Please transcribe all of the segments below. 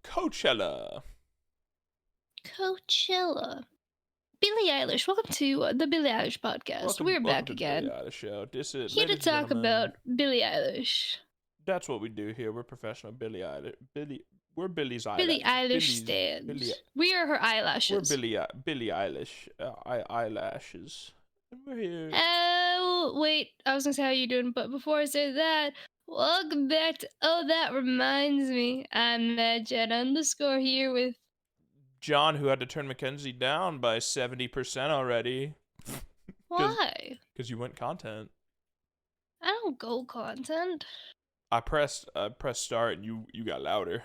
Coachella. Coachella. Billie Eilish. Welcome to the Billie Eilish podcast. We're Welcome back to again. the Billie Eilish show. This is, Here to ladies and talk gentlemen, about Billie Eilish. That's what we do here. We're professional Billie Eilish. We're Billie Billie Eilish Billie. stands. We are her eyelashes. We're Billie Eilish eyelashes. And we're here. Oh, wait. I was going to say how you doing, but before I say that, welcome back to Oh, That Reminds Me. I'm Jet__ here with John, who had to turn Mckenzie down by 70% already. Why? Because you went content. I don't go content. I pressed start and you got louder.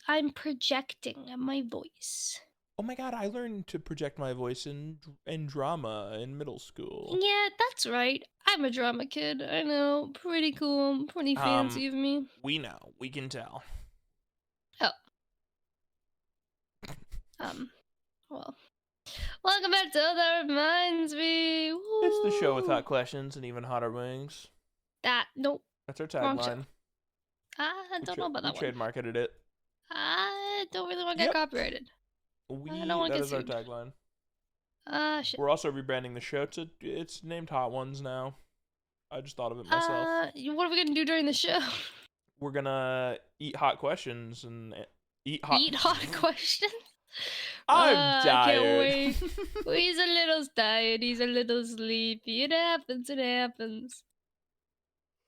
I'm projecting my voice. Oh my god, I learned to project my voice in drama in middle school. Yeah, that's right. I'm a drama kid. I know. Pretty cool. Pretty fancy of me. We know. We can tell. Oh. Well. Welcome back to Oh, That Reminds Me. Woo. It's the show with hot questions and even hotter wings. Nope. That's our tagline. I don't know about that one. We trademarketed it. I don't really want to get copyrighted. I don't want to get sued. That is our tagline. Shit. We're also rebranding the show. It's named Hot Ones now. I just thought of it myself. What are we gonna do during the show? We're gonna eat hot questions and eat hot questions. I'm tired. I can't wait. He's a little tired. He's a little sleepy. It happens.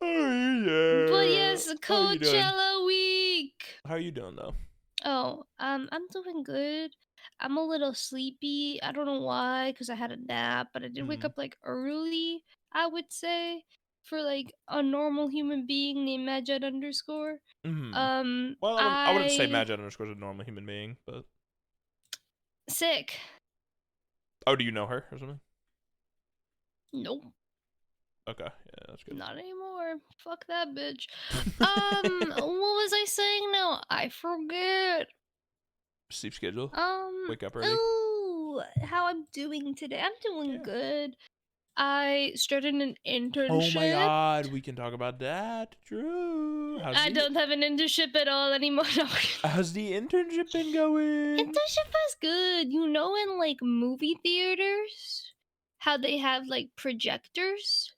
Oh, yeah. But yes, Coachella week. How are you doing though? Oh, I'm doing good. I'm a little sleepy. I don't know why, because I had a nap, but I did wake up like early, I would say, for like a normal human being named Majed_. Well, I wouldn't say Majed_ is a normal human being, but sick. Oh, do you know her or something? Nope. Okay, yeah, that's good. Not anymore. Fuck that bitch. What was I saying now? I forget. Sleep schedule? Wake up early? Oh, how I'm doing today. I'm doing good. I started an internship. Oh my god, we can talk about that. True. I don't have an internship at all anymore. How's the internship been going? Internship was good. You know, in like movie theaters, how they have like projectors?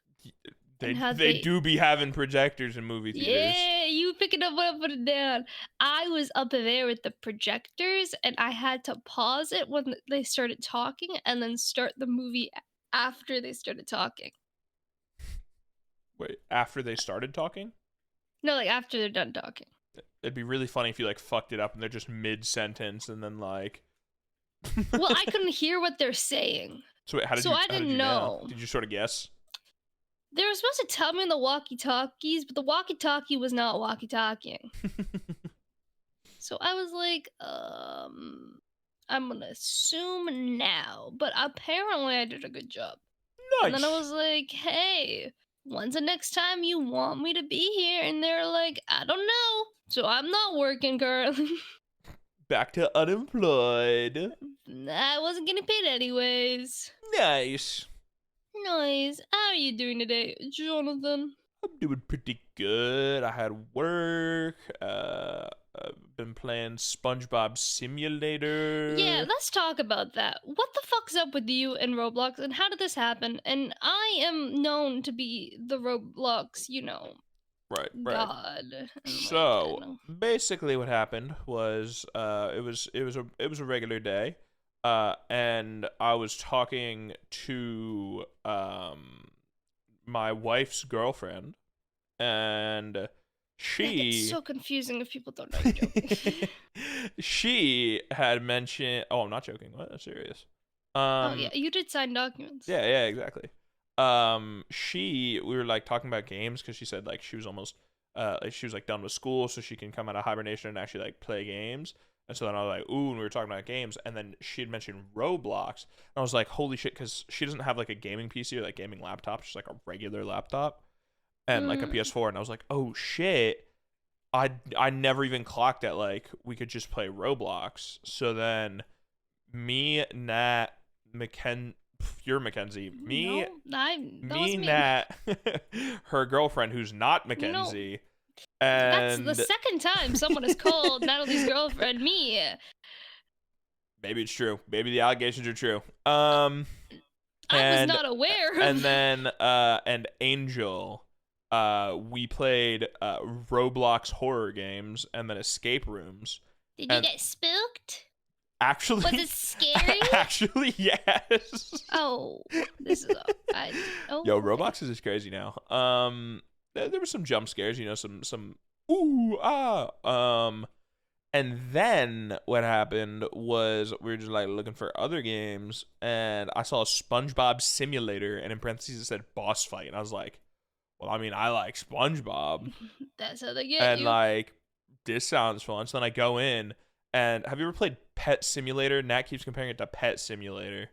They do be having projectors in movie theaters. Yeah, you pick it up when I put it down. I was up there with the projectors, and I had to pause it when they started talking, and then start the movie after they started talking. Wait, after they started talking? No, like after they're done talking. It'd be really funny if you like fucked it up and they're just mid-sentence and then like... Well, I couldn't hear what they're saying. So wait, how did I didn't know. Did you sort of guess? They were supposed to tell me in the walkie-talkies, but the walkie-talkie was not walkie-talkieing. So I was like, I'm gonna assume now. But apparently I did a good job. Nice. And then I was like, hey, when's the next time you want me to be here? And they're like, I don't know. So I'm not working currently. Back to unemployed. I wasn't getting paid anyways. Nice. Nice. How are you doing today, Jonathan? I'm doing pretty good. I had work. I've been playing SpongeBob Simulator. Yeah, let's talk about that. What the fuck's up with you and Roblox, and how did this happen? And I am known to be the Roblox, Right. God. So basically, what happened was, it was a regular day. And I was talking to my wife's girlfriend, and it's so confusing if people don't know you're joking. She had mentioned, I'm not joking. What? That's serious. Oh yeah, you did sign documents. Yeah, exactly. We were like talking about games because she said like she was almost she was like done with school, so she can come out of hibernation and actually like play games. And so then I was like, ooh, and we were talking about games, and then she had mentioned Roblox, and I was like, holy shit, because she doesn't have like a gaming PC or like gaming laptop, she's like a regular laptop, and like a PS4, and I was like, oh shit, I never even clocked that like we could just play Roblox. So then me, Nat, you're Mckenzie, me, Nat, her girlfriend who's not Mckenzie. That's the And second time someone has called Natalie's girlfriend me. maybe it's true. Maybe the allegations are true. I was And not aware and of. then and Angel, we played Roblox horror games and then escape rooms. Did you And get spooked? actually, Was it scary? actually, yes. Oh, this is. Yo, Okay. Roblox is just crazy now. There were some jump scares, some ooh and then what happened was we were just like looking for other games, and I saw a SpongeBob Simulator, and in parentheses it said boss fight, and I was like, well, I mean, I like SpongeBob, That's how they get and you. like this sounds fun. So then I go in, and have you ever played Pet Simulator? Nat keeps comparing it to Pet Simulator.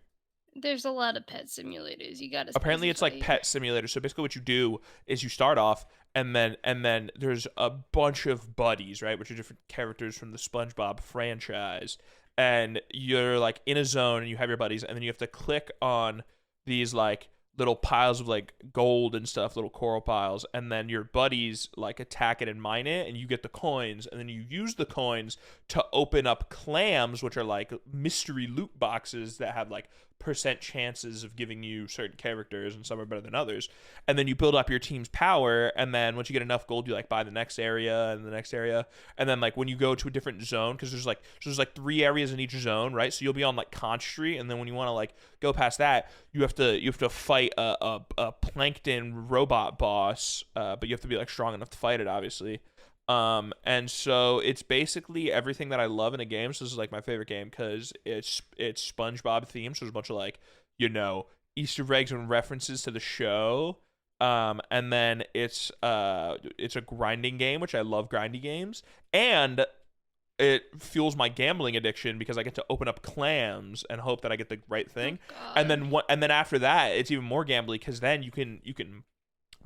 There's a lot of pet simulators. You gotta Apparently it's like specify. Pet Simulator. So basically what you do is you start off, and then there's a bunch of buddies, right, which are different characters from the SpongeBob franchise, and you're like in a zone and you have your buddies, and then you have to click on these like little piles of like gold and stuff, little coral piles, and then your buddies like attack it and mine it, and you get the coins, and then you use the coins to open up clams, which are like mystery loot boxes that have like percent chances of giving you certain characters, and some are better than others. And then you build up your team's power, and then once you get enough gold, you like buy the next area and the next area. And then like when you go to a different zone, because there's like 3 areas in each zone, right? So you'll be on like Conch Street, and then when you want to like go past that, you have to fight a plankton robot boss, but you have to be like strong enough to fight it, obviously. And so it's basically everything that I love in a game. So this is like my favorite game because it's SpongeBob themed. So there's a bunch of like, Easter eggs and references to the show. And then it's a grinding game, which I love grindy games. And it fuels my gambling addiction because I get to open up clams and hope that I get the right thing. Oh And God. then after that, it's even more gambly because then you can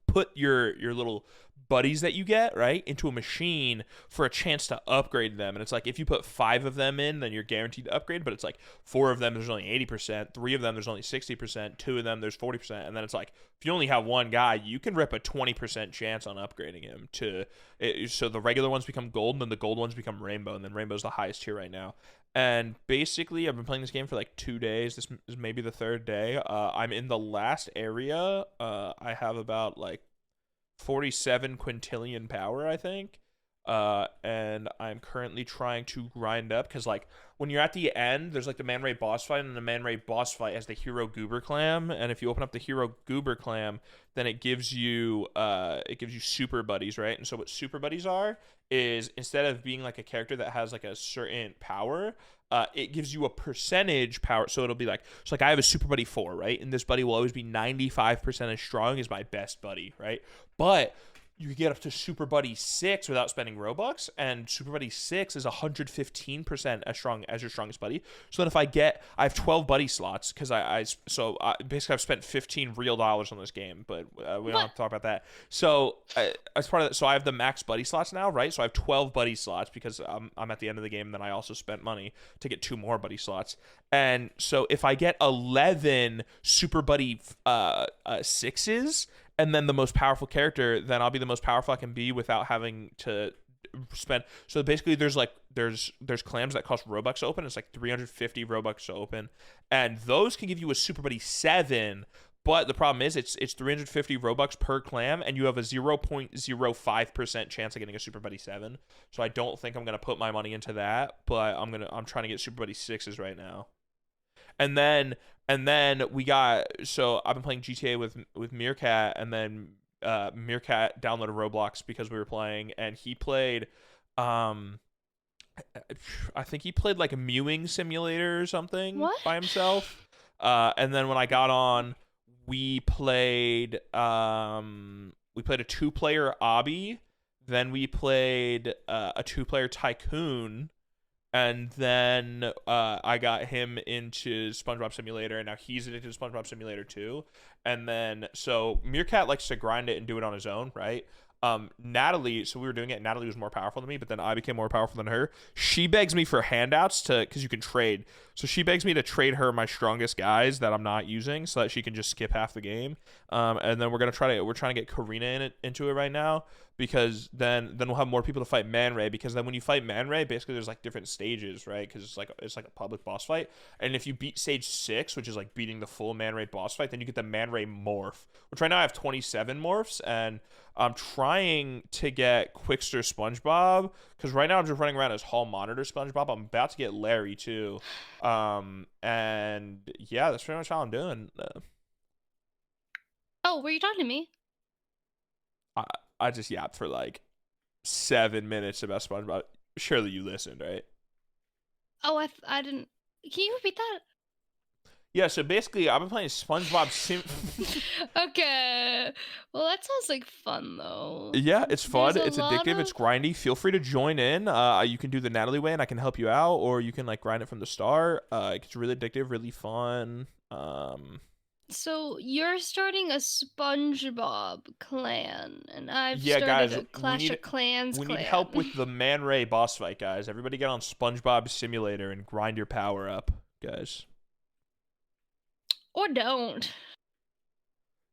put your little buddies that you get right into a machine for a chance to upgrade them. And it's like if you put 5 of them in, then you're guaranteed to upgrade, but it's like 4 of them there's only 80%, 3 of them there's only 60%, 2 of them there's 40%. And then it's like if you only have one guy, you can rip a 20% chance on upgrading him to it. So the regular ones become gold, and then the gold ones become rainbow, and then rainbow's the highest tier right now. And basically, I've been playing this game for like 2 days. This is maybe the third day. I'm in the last area. I have about like 47 quintillion power, I think. And I'm currently trying to grind up because, like, when you're at the end, there's like the Man Ray boss fight, and the Man Ray boss fight has the Hero Goober Clam. And if you open up the Hero Goober Clam, then it gives you super buddies, right? And so what super buddies are is instead of being like a character that has like a certain power, it gives you a percentage power. So it'll be like, so like I have a super buddy 4, right? And this buddy will always be 95% as strong as my best buddy, right? But you can get up to Super Buddy 6 without spending Robux, and Super Buddy 6 is 115% as strong as your strongest buddy. So then I have 12 buddy slots because basically I've spent 15 real dollars on this game, but we don't have to talk about that. So as part of that, so I have the max buddy slots now, right? So I have 12 buddy slots because I'm at the end of the game, and then I also spent money to get 2 more buddy slots. And so if I get 11 Super Buddy 6s, and then the most powerful character, then I'll be the most powerful I can be without having to spend. So basically, there's clams that cost Robux to open. It's like 350 Robux to open, and those can give you a Super Buddy 7. But the problem is, it's 350 Robux per clam, and you have a 0.05% chance of getting a Super Buddy 7. So I don't think I'm gonna put my money into that, but I'm trying to get Super Buddy 6s right now. And then so I've been playing GTA with Meerkat, and then Meerkat downloaded Roblox because we were playing, and he played I think he played like a mewing simulator or something What? by himself. And then when I got on, we played a 2-player obby, then we played a 2-player tycoon. And then I got him into SpongeBob Simulator, and now he's addicted to SpongeBob Simulator too. And then, so Meerkat likes to grind it and do it on his own, right? Natalie, so we were doing it, and Natalie was more powerful than me, but then I became more powerful than her. She begs me for handouts because you can trade. So she begs me to trade her my strongest guys that I'm not using so that she can just skip half the game. And then we're trying to get Karina into it right now. because then we'll have more people to fight Man Ray, because then when you fight Man Ray, basically there's like different stages, right? Because it's like a public boss fight, and if you beat stage 6, which is like beating the full Man Ray boss fight, then you get the Man Ray morph. Which right now I have 27 morphs, and I'm trying to get Quickster SpongeBob, because right now I'm just running around as Hall Monitor SpongeBob. I'm about to get Larry too, and yeah, that's pretty much how I'm doing. Oh, were you talking to me? I I just yapped for like 7 minutes about SpongeBob. Surely you listened, right? Oh, I didn't. Can you repeat that? Yeah, so basically, I've been playing SpongeBob Sim. Okay. Well, that sounds like fun though. Yeah, it's There's fun. a It's lot addictive. of. It's grindy. Feel free to join in. You can do the Natalie way, and I can help you out, or you can like grind it from the start. It's really addictive, really fun. So you're starting a SpongeBob clan, and I've Yeah, started guys, a Clash of Clans we need clan. help with the Man Ray boss fight, guys. Everybody get on SpongeBob Simulator and grind your power up, guys. Or don't.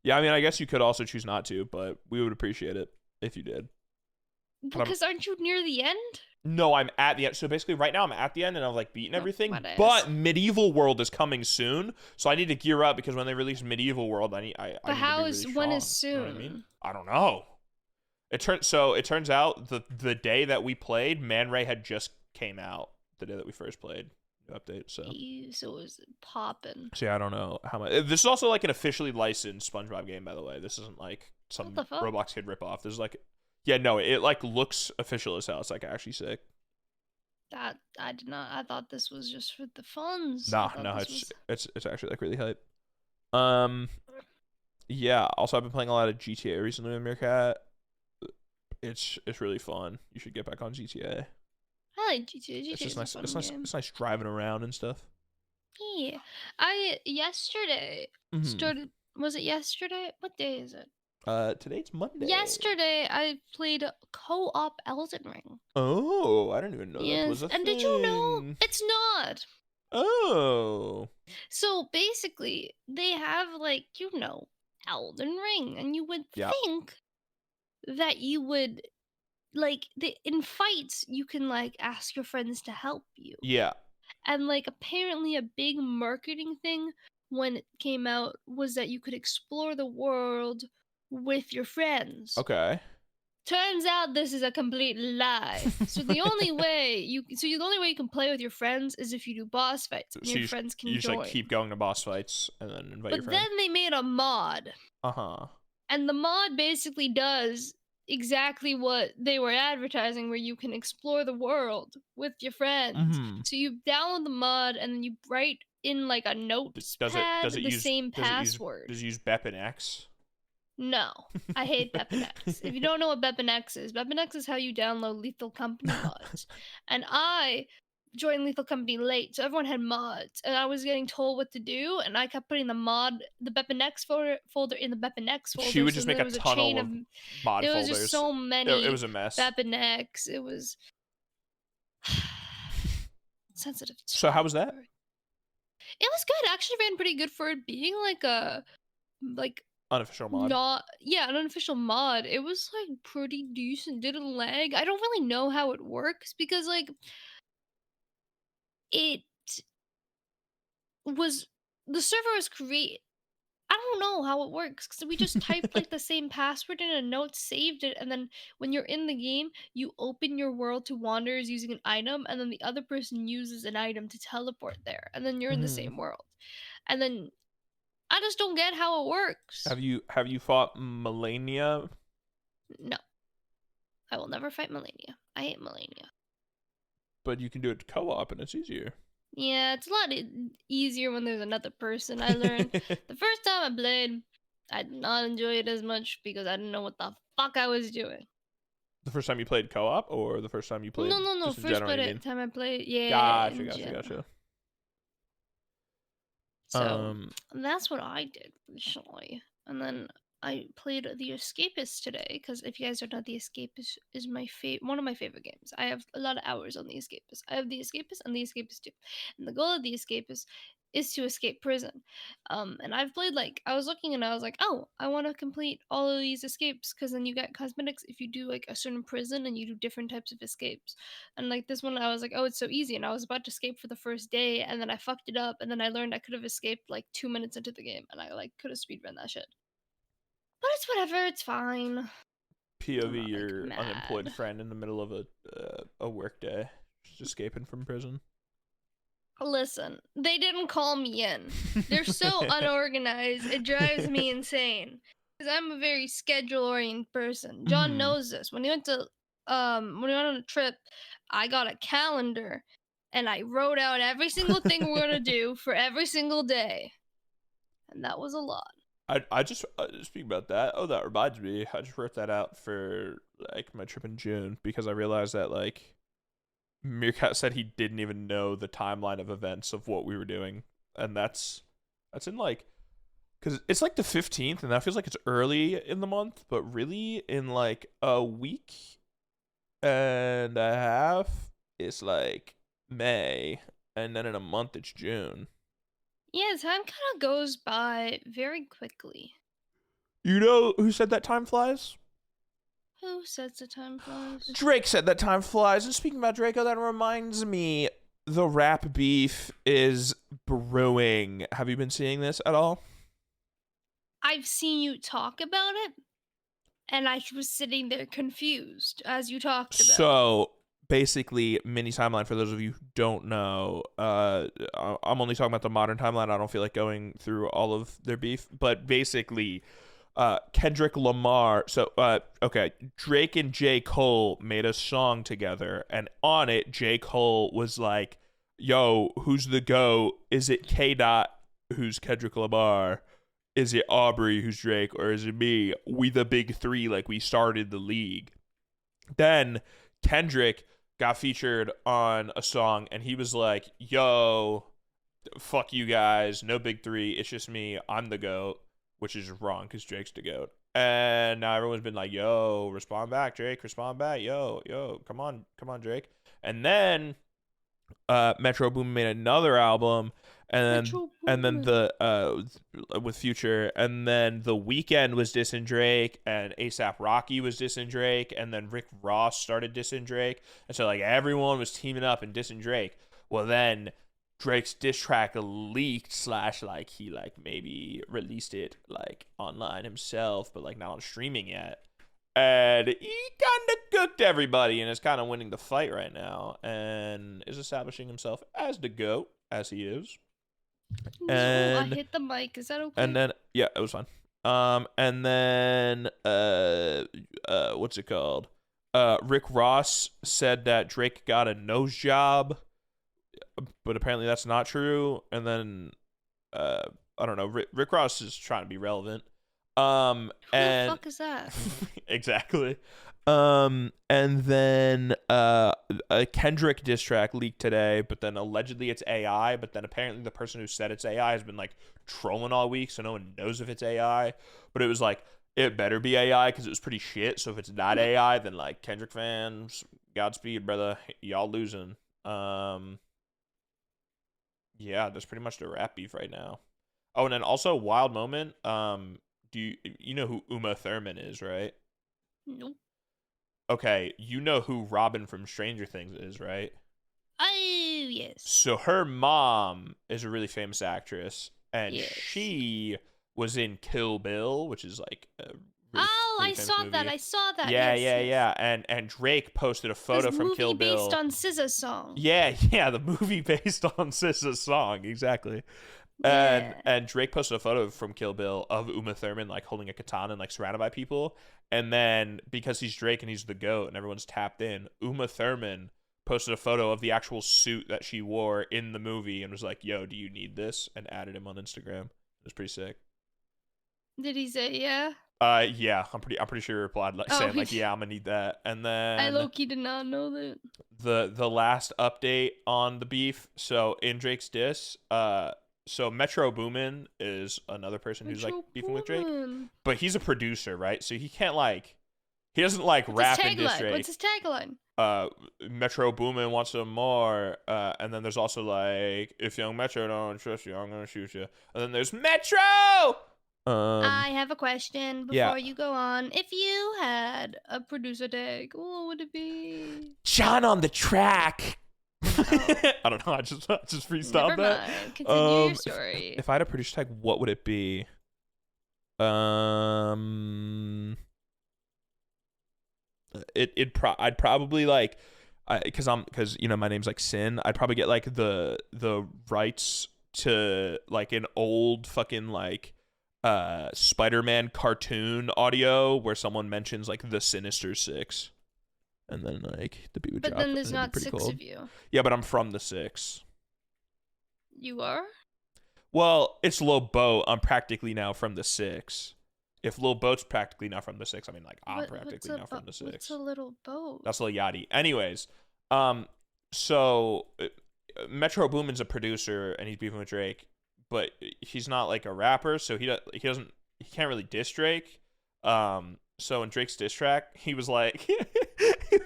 Yeah, I mean, I guess you could also choose not to, but we would appreciate it if you did. Because aren't you near the end? No, I'm at the end. So basically, right now I'm at the end and I've like beaten everything. What is? But Medieval World is coming soon, so I need to gear up, because when they release Medieval World, I need But to how be really is strong. when is soon? You know what I mean? I don't know. It turns out the day that we played, Man Ray had just came out. The day that we first played, new update. So So it was popping. yeah, I don't know how much. This is also like an officially licensed SpongeBob game, by the way. This isn't like some What the fuck? Roblox kid ripoff. This is like, yeah, no, it like looks official as hell. It's like actually sick. That I did not. I thought this was just for the funds. No, I thought this it's actually like really hype. Yeah. Also, I've been playing a lot of GTA recently with Meerkat. It's really fun. You should get back on GTA. I like GTA. GTA It's just is nice. a It's fun nice. game. It's nice driving around and stuff. Yeah. I yesterday Mhm. started. Was it yesterday? What day is it? Today's Monday. Yesterday I played co-op Elden Ring. Oh, I didn't even know that was Yes, a and thing. did you know it's not? Oh. So basically, they have like Elden Ring, and you would Yeah. think that you would like in fights you can like ask your friends to help you. Yeah. And like apparently a big marketing thing when it came out was that you could explore the world with your friends. Okay. Turns out this is a complete lie. So the only way you can play with your friends is if you do boss fights. And So your friends can you just join. like keep going to boss fights and then invite your But friends. then they made a mod. Uh-huh. And the mod basically does exactly what they were advertising, where you can explore the world with your friends. Mhm. So you download the mod and then you write in like a notepad the same password. Does it use Bep and X? No, I hate BepNX. If you don't know what BepNX is how you download Lethal Company mods. And I joined Lethal Company late, so everyone had mods, and I was getting told what to do, and I kept putting the BepNX folder in the BepNX folder. She would just so make there a was a tunnel chain of mod there was folders. just so many. It was a mess. BepNX. It was sensitive. So how was that? It was good. It actually ran pretty good for it being like a Unofficial mod. an unofficial mod. It was like pretty decent. Didn't lag. I don't really know how it works because like it was the server was created. I don't know how it works because we just typed like the same password in a note, saved it, and then when you're in the game, you open your world to wanderers using an item, and then the other person uses an item to teleport there, and then you're in the same world. And then I just don't get how it works. Have you fought Melania? No. I will never fight Melania. I hate Melania. But you can do it co-op and it's easier. Yeah, it's a lot easier when there's another person. I learned the first time I played, I did not enjoy it as much because I didn't know what the fuck I was doing. The first time you played co-op, or the first time you played? No. Just in First general, time I played, yeah. Gotcha. So that's what I did recently, and then I played The Escapist today because if you guys don't know, The Escapist is one of my favorite games. I have a lot of hours on The Escapist. I have The Escapist and The Escapist 2, and the goal of The Escapist is to escape prison. And I've played like I was looking and I was like, oh, I want to complete all of these escapes because then you get cosmetics if you do like a certain prison and you do different types of escapes. And like this one, I was like, oh, it's so easy. And I was about to escape for the first day, and then I fucked it up, and then I learned I could have escaped like 2 minutes into the game, and I like could have speedrun that shit. But it's whatever. It's fine. I'm POV not like your unemployed mad. friend in the middle of a work day, just escaping from prison. Listen, they didn't call me in. They're so unorganized, it drives me insane. Because I'm a very schedule-oriented person. John Mhm. knows this. When we went on a trip, I got a calendar and I wrote out every single thing we're gonna do for every single day. And that was a lot. I just speak about that. Oh, that reminds me. I just wrote that out for like my trip in June because I realized that like Meerkat said he didn't even know the timeline of events of what we were doing, and that's in like because it's like the 15th, and that feels like it's early in the month, but really in like a week and a half, it's like May, and then in a month it's June. Yeah, time kind of goes by very quickly. You know who said that time flies? Who says the time flies? Drake said that time flies. And speaking about Draco, that reminds me, the rap beef is brewing. Have you been seeing this at all? I've seen you talk about it, and I was sitting there confused as you talked about it. So basically, mini timeline for those of you who don't know. I'm only talking about the modern timeline. I don't feel like going through all of their beef, but basically, Kendrick Lamar. So, okay, Drake and J. Cole made a song together, and on it, J. Cole was like, "Yo, who's the GOAT? Is it K. Dot, who's Kendrick Lamar? Is it Aubrey, who's Drake, or is it me? We the big three, like we started the league." Then Kendrick got featured on a song, and he was like, "Yo, fuck you guys, no big three, it's just me, I'm the GOAT," which is wrong because Drake's the GOAT. And now everyone's been like, "Yo, respond back, Drake, respond back, yo, come on, Drake." And then Metro Boomin made another album, Metro and then Boomin. the with Future, and then The Weeknd was dissing Drake, and ASAP Rocky was dissing Drake, and then Rick Ross started dissing Drake, and so like everyone was teaming up and dissing Drake. Well, then Drake's diss track leaked slash like he like maybe released it like online himself, but like not on streaming yet. And he kind of cooked everybody and is kind of winning the fight right now and is establishing himself as the GOAT, as he is. No, I And hit the mic. Is that and okay? then yeah, it was fun. And then what's it called? Rick Ross said that Drake got a nose job, but apparently that's not true. And then I don't know. Rick Ross is trying to be relevant. Who the And fuck is that? exactly. And then a Kendrick diss track leaked today, but then allegedly it's AI, but then apparently the person who said it's AI has been like trolling all week, so no one knows if it's AI. But it was like it better be AI because it was pretty shit. So if it's not AI, then like Kendrick fans, Godspeed, brother, y'all losing. Yeah, that's pretty much the rap beef right now. Oh, and then also wild moment. Do you know who Uma Thurman is, right? Nope. Okay, you know who Robin from Stranger Things is, right? Oh, yes. So her mom is a really famous actress, and Yes. she was in Kill Bill, which is like a Oh, really I famous saw that. movie. I saw that. Yeah, Yes, yeah, yes. yeah. And Drake posted a This photo from movie Kill based Bill. on SZA's song. Yeah, yeah, the movie based on SZA's song, exactly. And Yeah. and Drake posted a photo from Kill Bill of Uma Thurman like holding a katana and like surrounded by people. And then because he's Drake and he's the GOAT and everyone's tapped in, Uma Thurman posted a photo of the actual suit that she wore in the movie and was like, "Yo, do you need this?" and added him on Instagram. It was pretty sick. Did he say yeah? Yeah, I'm pretty sure he replied like Oh, saying like, "Yeah, I'm gonna need that." And I then low-key did not know that. the last update on the beef. So in Drake's diss, so Metro Boomin is another person who's like Metro beefing with Drake, Boomin. but he's a producer, right? So he can't like he doesn't like What's his rap and diss tagline? Drake. What's his tagline? Metro Boomin wants some more. And then there's also like, if young Metro don't trust you, I'm gonna shoot you. And then there's Metro. I have a question Yeah. before you go on. If you had a producer tag, what would it be? John on the track. I don't know. I just freestyled Never that. mind. Continue your story. If I had a producer tag, what would it be? I'd probably like, because you know my name's like Sin. I'd probably get like the rights to like an old fucking like Spider-Man cartoon audio where someone mentions like the Sinister Six, and then like the beat would But drop. then there's and it'd not be pretty 6 cool. of you. Yeah, but I'm from the Six. You are? Well, it's Lil Boat. I'm practically now from the Six. If Lil Boat's practically not from the Six, I mean, like, I'm practically not from the Six. What's a little boat? That's Lil Yachty. Anyways, so Metro Boomin's a producer and he's beefing with Drake, but he's not like a rapper, so he can't really diss Drake. So in Drake's diss track, he was like, he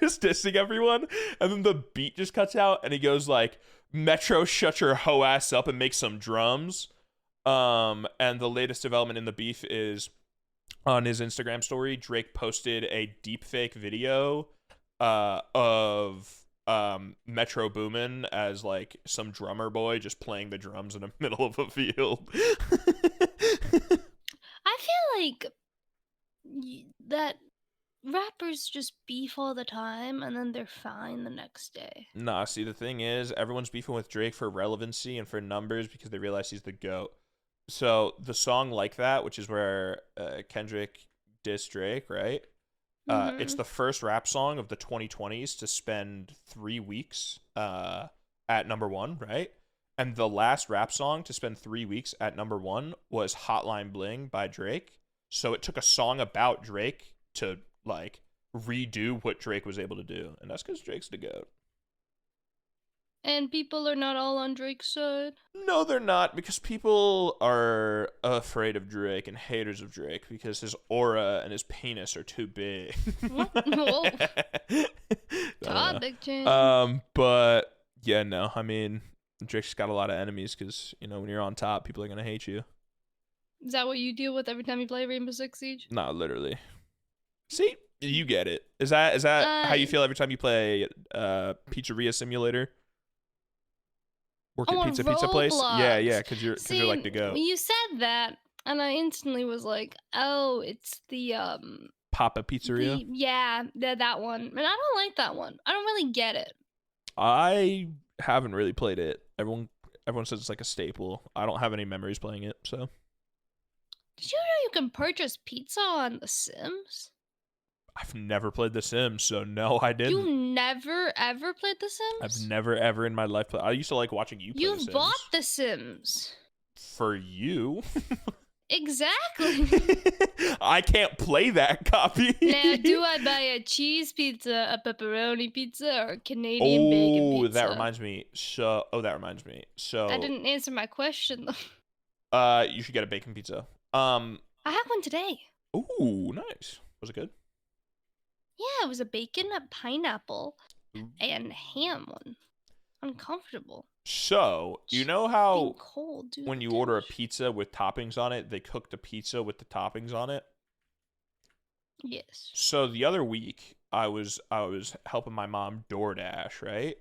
was dissing everyone, and then the beat just cuts out, and he goes like, Metro, shut your hoe ass up and make some drums. And the latest development in the beef is on his Instagram story, Drake posted a deepfake video of Metro Boomin as like some drummer boy just playing the drums in the middle of a field. I feel like that rappers just beef all the time and then they're fine the next day. Nah, see, the thing is, everyone's beefing with Drake for relevancy and for numbers because they realize he's the GOAT. So the song Like That, which is where Kendrick dissed Drake, right? It's the first rap song of the 2020s to spend 3 weeks at number 1, right? And the last rap song to spend 3 weeks at number 1 was Hotline Bling by Drake. So it took a song about Drake to like redo what Drake was able to do, and that's because Drake's the GOAT. And people are not all on Drake's side. No, they're not, because people are afraid of Drake and haters of Drake because his aura and his penis are too big. Whoa. Topic change. But yeah, no, I mean, Drake's got a lot of enemies because, you know, when you're on top, people are gonna hate you. Is that what you deal with every time you play Rainbow Six Siege? Not literally. See, you get it. Is that how you feel every time you play Pizzeria Simulator? Work at pizza place? Yeah, because you're like the GOAT. You said that, and I instantly was like, oh, it's the Papa Pizzeria? That one. And I don't like that one. I don't really get it. I haven't really played it. Everyone says it's like a staple. I don't have any memories playing it, so. Did you know you can purchase pizza on The Sims? I've never played The Sims, so no, I didn't. You never ever played The Sims? I've never ever in my life played. I used to like watching you play The Sims. You bought The Sims. For you? Exactly. I can't play that copy. Now, do I buy a cheese pizza, a pepperoni pizza, or a Canadian bacon pizza? That reminds me. So I didn't answer my question though. You should get a bacon pizza. I had one today. Ooh, nice. Was it good? Yeah, it was a bacon, a pineapple, and ham one. Uncomfortable. So, you know how cold, dude, when you order a pizza with toppings on it, they cook the pizza with the toppings on it? Yes. So the other week, I was helping my mom DoorDash, right?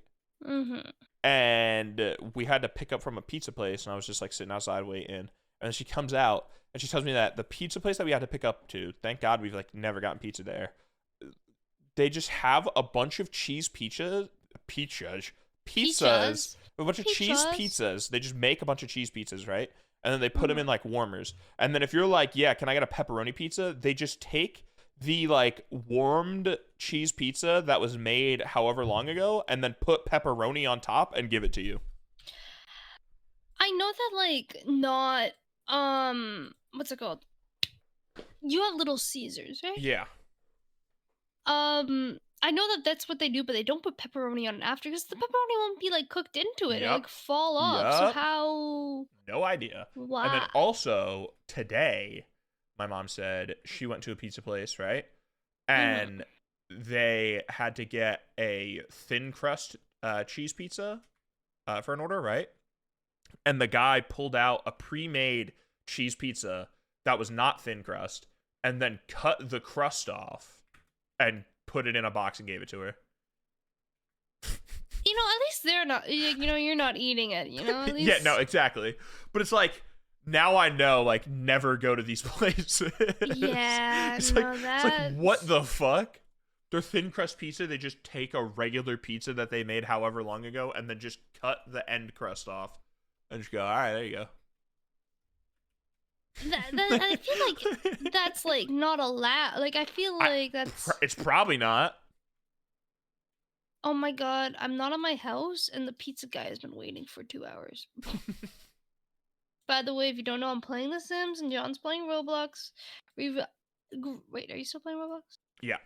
Mm-hmm. And we had to pick up from a pizza place, and I was just like sitting outside waiting. And then she comes out, and she tells me that the pizza place that we had to pick up to, thank God we've like never gotten pizza there. They just have a bunch of cheese pizzas. A bunch of cheese pizzas. They just make a bunch of cheese pizzas, right? And then they put them in like warmers. And then if you're like, yeah, can I get a pepperoni pizza? They just take the like warmed cheese pizza that was made however long ago and then put pepperoni on top and give it to you. I know that like not what's it called? You have Little Caesars, right? Yeah. I know that that's what they do, but they don't put pepperoni on it after because the pepperoni won't be like cooked into it. It'll like fall off. So how? No idea. Why? And then also today, my mom said she went to a pizza place, right? And they had to get a thin crust cheese pizza for an order, right? And the guy pulled out a pre-made cheese pizza that was not thin crust and then cut the crust off and put it in a box and gave it to her. At least they're not, you're not eating it, at least. Yeah, no, exactly. But it's like, now I know, like, never go to these places. Yeah, it's like, what the fuck? Their thin crust pizza, they just take a regular pizza that they made however long ago and then just cut the end crust off and just go, all right, there you go. I feel like that's, like, not allowed. Like, I feel like It's probably not. Oh my god, I'm not at my house, and the pizza guy has been waiting for 2 hours. By the way, if you don't know, I'm playing The Sims, and John's playing Roblox. Wait, are you still playing Roblox? Yeah.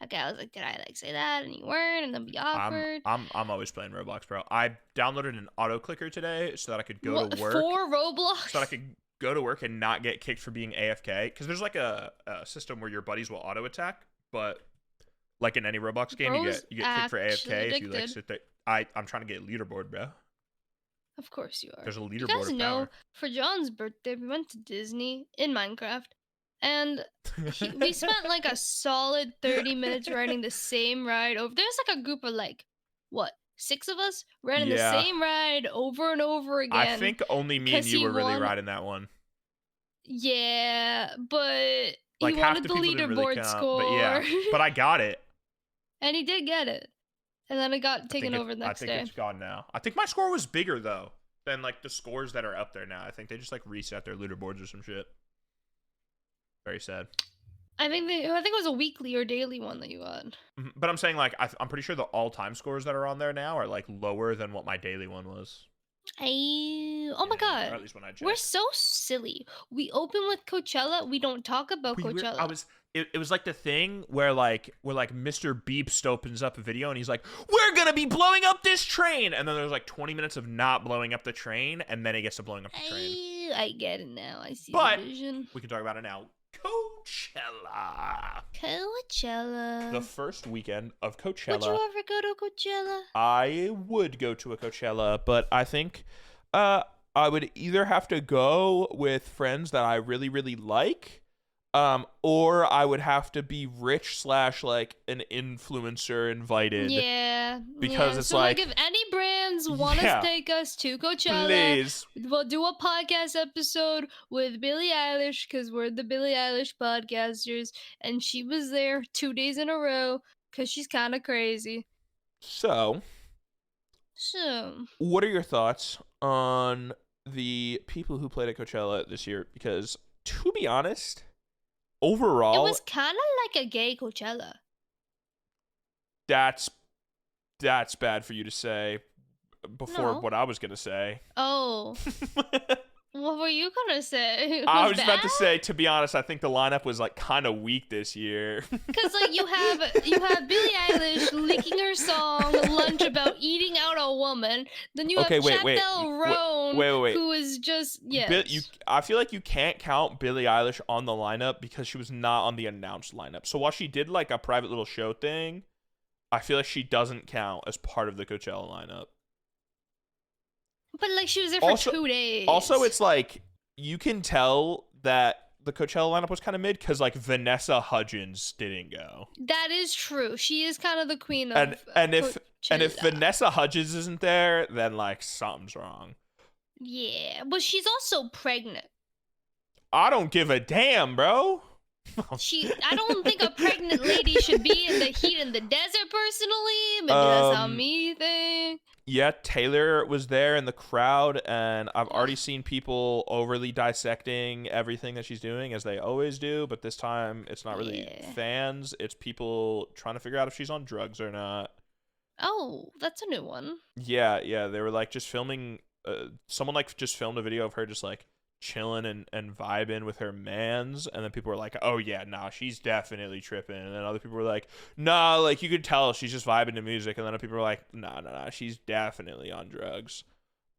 Okay, I was like, did I, like, say that, and you weren't, and then be awkward? I'm always playing Roblox, bro. I downloaded an auto clicker today so that I could go to work. For Roblox? So that I could go to work and not get kicked for being AFK. Because there's, like, a system where your buddies will auto attack, but... Like in any Roblox game, you get kicked for AFK if you like sit there. I'm trying to get a leaderboard, bro. Of course you are. There's a leaderboard. You guys know, for John's birthday, we went to Disney in Minecraft, and we spent like a solid 30 minutes riding the same ride over. There's like a group of like, what, 6 of us riding the same ride over and over again. I think only me and you were really riding that one. Yeah, but like he wanted the leaderboard score. But yeah, but I got it. And he did get it. And then it got taken over the next day. I think it's gone now. I think my score was bigger, though, than, like, the scores that are up there now. I think they just, like, reset their leaderboards or some shit. Very sad. I think it was a weekly or daily one that you got. But I'm saying, like, I'm pretty sure the all-time scores that are on there now are, like, lower than what my daily one was. Oh my god. Or at least when I checked. We're so silly. We open with Coachella. We don't talk about Coachella. It was like the thing where Mr. Beepst opens up a video and he's like, we're gonna be blowing up this train, and then there's like 20 minutes of not blowing up the train, and then he gets to blowing up the train. I get it now. I see the vision. We can talk about it now. Coachella. The first weekend of Coachella. Would you ever go to Coachella? I would go to a Coachella, but I think I would either have to go with friends that I really, really like, or I would have to be rich / like an influencer invited. Yeah. Because it's so like if any brands want to take us to Coachella, please. We'll do a podcast episode with Billie Eilish, because we're the Billie Eilish podcasters, and she was there 2 days in a row because she's kind of crazy. So, what are your thoughts on the people who played at Coachella this year? Because, to be honest, overall, it was kind of like a gay Coachella. That's bad for you to say before what I was going to say. Oh. What were you going to say? I was about to say, to be honest, I think the lineup was like kind of weak this year. Because like you have Billie Eilish leaking her song Lunch about eating out a woman. Then you have Chappelle Roan, who is just I feel like you can't count Billie Eilish on the lineup because she was not on the announced lineup. So while she did like a private little show thing, I feel like she doesn't count as part of the Coachella lineup. But like she was there for 2 days. Also, it's like you can tell that the Coachella lineup was kind of mid because like Vanessa Hudgens didn't go. That is true. She is kind of the queen of and if Vanessa Hudgens isn't there, then like something's wrong. Yeah, but she's also pregnant. I don't give a damn, bro. I don't think a pregnant lady should be in the heat in the desert personally. Maybe that's how me think. Yeah, Taylor was there in the crowd, and I've already seen people overly dissecting everything that she's doing, as they always do, but this time it's not really fans. It's people trying to figure out if she's on drugs or not. Oh, that's a new one. Yeah, they were like just filming, someone like just filmed a video of her just like chilling and vibing with her mans, and then people were like, oh yeah, nah, she's definitely tripping, and then other people were like, nah, like you could tell she's just vibing to music, and then other people were like, nah, she's definitely on drugs.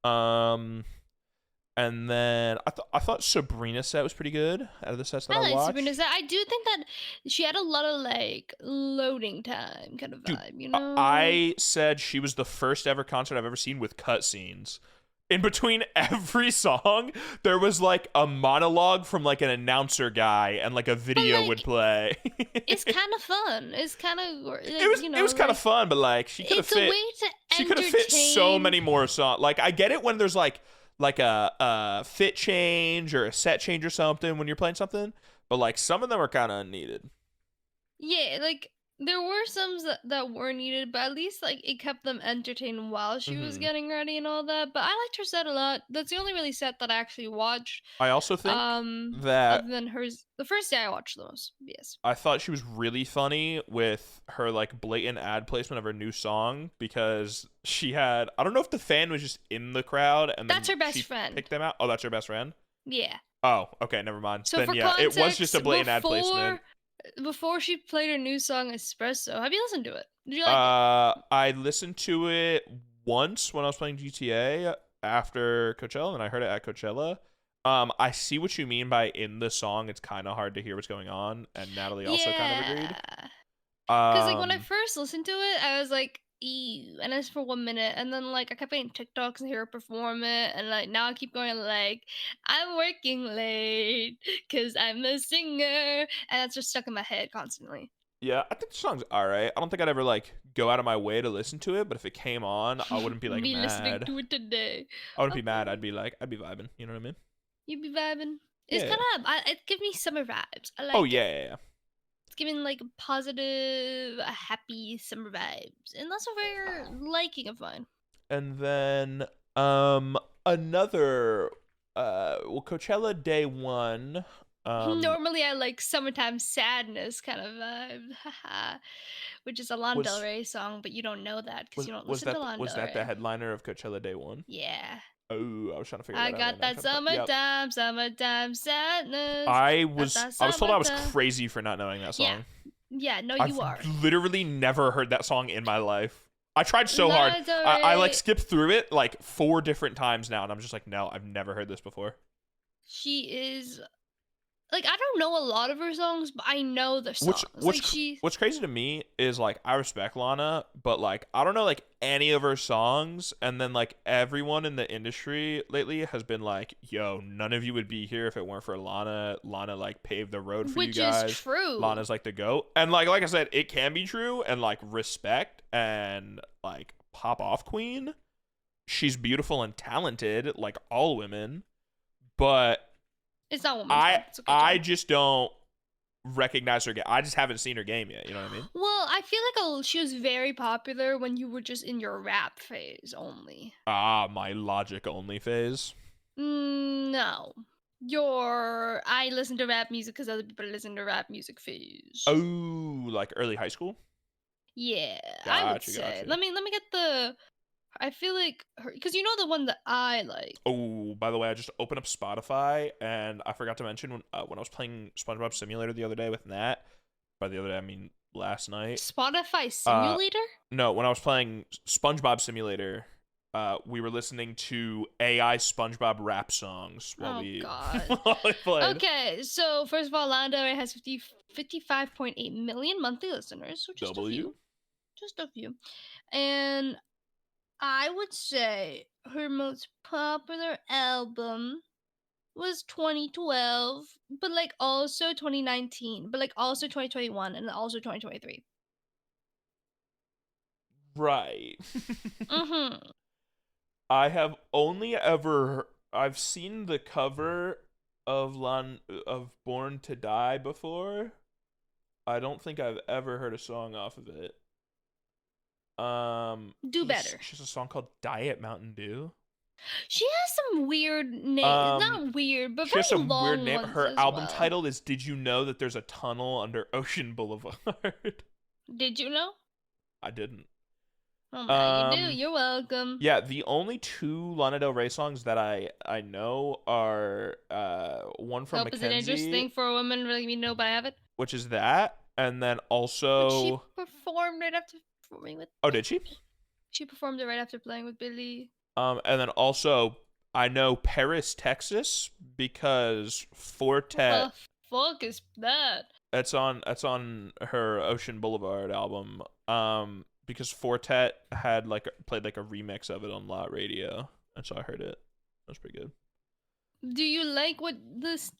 And And then I thought Sabrina's set was pretty good out of the sets that I I like watched. Sabrina's set. I do think that she had a lot of like loading time kind of Dude, vibe, you know? I said she was the first ever concert I've ever seen with cutscenes. In between every song, there was like a monologue from like an announcer guy, and like a But video would like, play. it's kind of fun. It's kind of you It know, was kind of like fun, but like it's a way to she could have fit so entertain. many more songs. Like I get it when there's like a fit change or a set change or something when you're playing something, but like some of them are kind of unneeded. Yeah, like there were some that were needed, but at least like it kept them entertained while she was Hmm. getting ready and all that. But I liked her set a lot. That's the only really set that I actually watched. I also think that Other than hers, the first day I watched the most. Yes, I thought she was really funny with her like blatant ad placement of her new song because she had I don't know if the fan was just in the crowd and that's then her best she friend. picked them out. Oh, that's her best friend? Yeah. Oh, okay, never mind. So Then for yeah, it was just a context, blatant ad placement. before she played her new song Espresso, have you listened to it? Did you like it? I listened to it once when I was playing GTA after Coachella, and I heard it at Coachella. I see what you mean by in the song, it's kind of hard to hear what's going on, and Natalie also kind of agreed. Yeah. Because like when I Um, first listened to it, I was like, ew, and it's for 1 minute, and then like I kept getting TikToks and hear her perform it, and like now I keep going like, I'm working late because I'm a singer, and that's just stuck in my head constantly. yeah, I think the song's alright. I don't think I'd ever like go out of my way to listen to it, but if it came on, I wouldn't be like Me listening mad. to it today. I wouldn't be mad. Okay, I'd be vibing. You know what I mean? you be vibing. It's Yeah. kind of it gives me summer vibes. I Oh like it. yeah, yeah, yeah. It's giving like positive, happy summer vibes, and that's a rare liking of mine. And then another well Coachella day 1 Normally, I like summertime sadness kind of vibe, haha, which is a Lana Del was Rey song, but you don't know that because you don't listen to Lana was Del that the Rey. headliner of Coachella day 1? Yeah, Oh, I was trying to figure I that out got right now. I'm that trying to yep. summertime sadness. Got that I was told I was summertime. crazy for not knowing that Yeah, song. yeah, no, I've you are. literally never heard that song in my life. I tried so hard. Lana Del I like Rey, skipped through it like 4 different times now, and I'm just like, no, I've never heard this before. she is like I don't know a lot of her songs, but I know the Which songs. Like she, what's crazy to me is like I respect Lana, but like I don't know like any of her songs, and then like everyone in the industry lately has been like, "Yo, none of you would be here if it weren't for Lana. Lana like paved the road for you which is guys. true. Lana's like the goat." And like I said, it can be true, and like respect and like pop off queen. She's beautiful and talented, like all women, but It's not woman's fault. It's okay, I John. just don't recognize her game. I just haven't seen her game yet. You know what I mean? Well, I feel like she was very popular when you were just in your rap phase only. Ah, my logic only phase. No. Your I listen to rap music because other people listen to rap music phase. Oh, like early high school? Yeah, I would Gotcha, say. gotcha. Let me get the. I feel like her because you know the one that I like. Oh, by the way, I just opened up Spotify and I forgot to mention when I was playing SpongeBob Simulator the other day with Nat. By the other day, I mean last night. Spotify Uh, Simulator. no, when I was playing SpongeBob Simulator, we were listening to AI SpongeBob rap songs while Oh we God. while we played. Okay, so first of all, Lana Del Rey has 55.8 million monthly listeners, so just a W. few, just a few, and I would say her most popular album was 2012, but like also 2019, but like also 2021 and also 2023. Right. Mhm. I have only ever I've seen the cover of Born to Die before. I don't think I've ever heard a song off of it. Do better. She has a song called Diet Mountain Dew. She has some weird names, Um not weird, but she has very some weird long name. ones Her as album well. title is Did You Know That There's a Tunnel Under Ocean Boulevard? Did you know? I didn't. Oh, now you do. Um You're welcome. yeah, the only 2 Lana Del Rey songs that I know are one from Hope is it Mckenzie, interesting for a woman really me know, but I have it. which is that, and then But she also performed right after performing with. oh, did she? She performed it right after playing with Billie. And then also I know Paris, Texas, because What Fortet. the fuck is that? That's on her Ocean Boulevard album. Because Fortet had like played like a remix of it on Lot Radio, and so I heard it. That was pretty good. Do you like what this?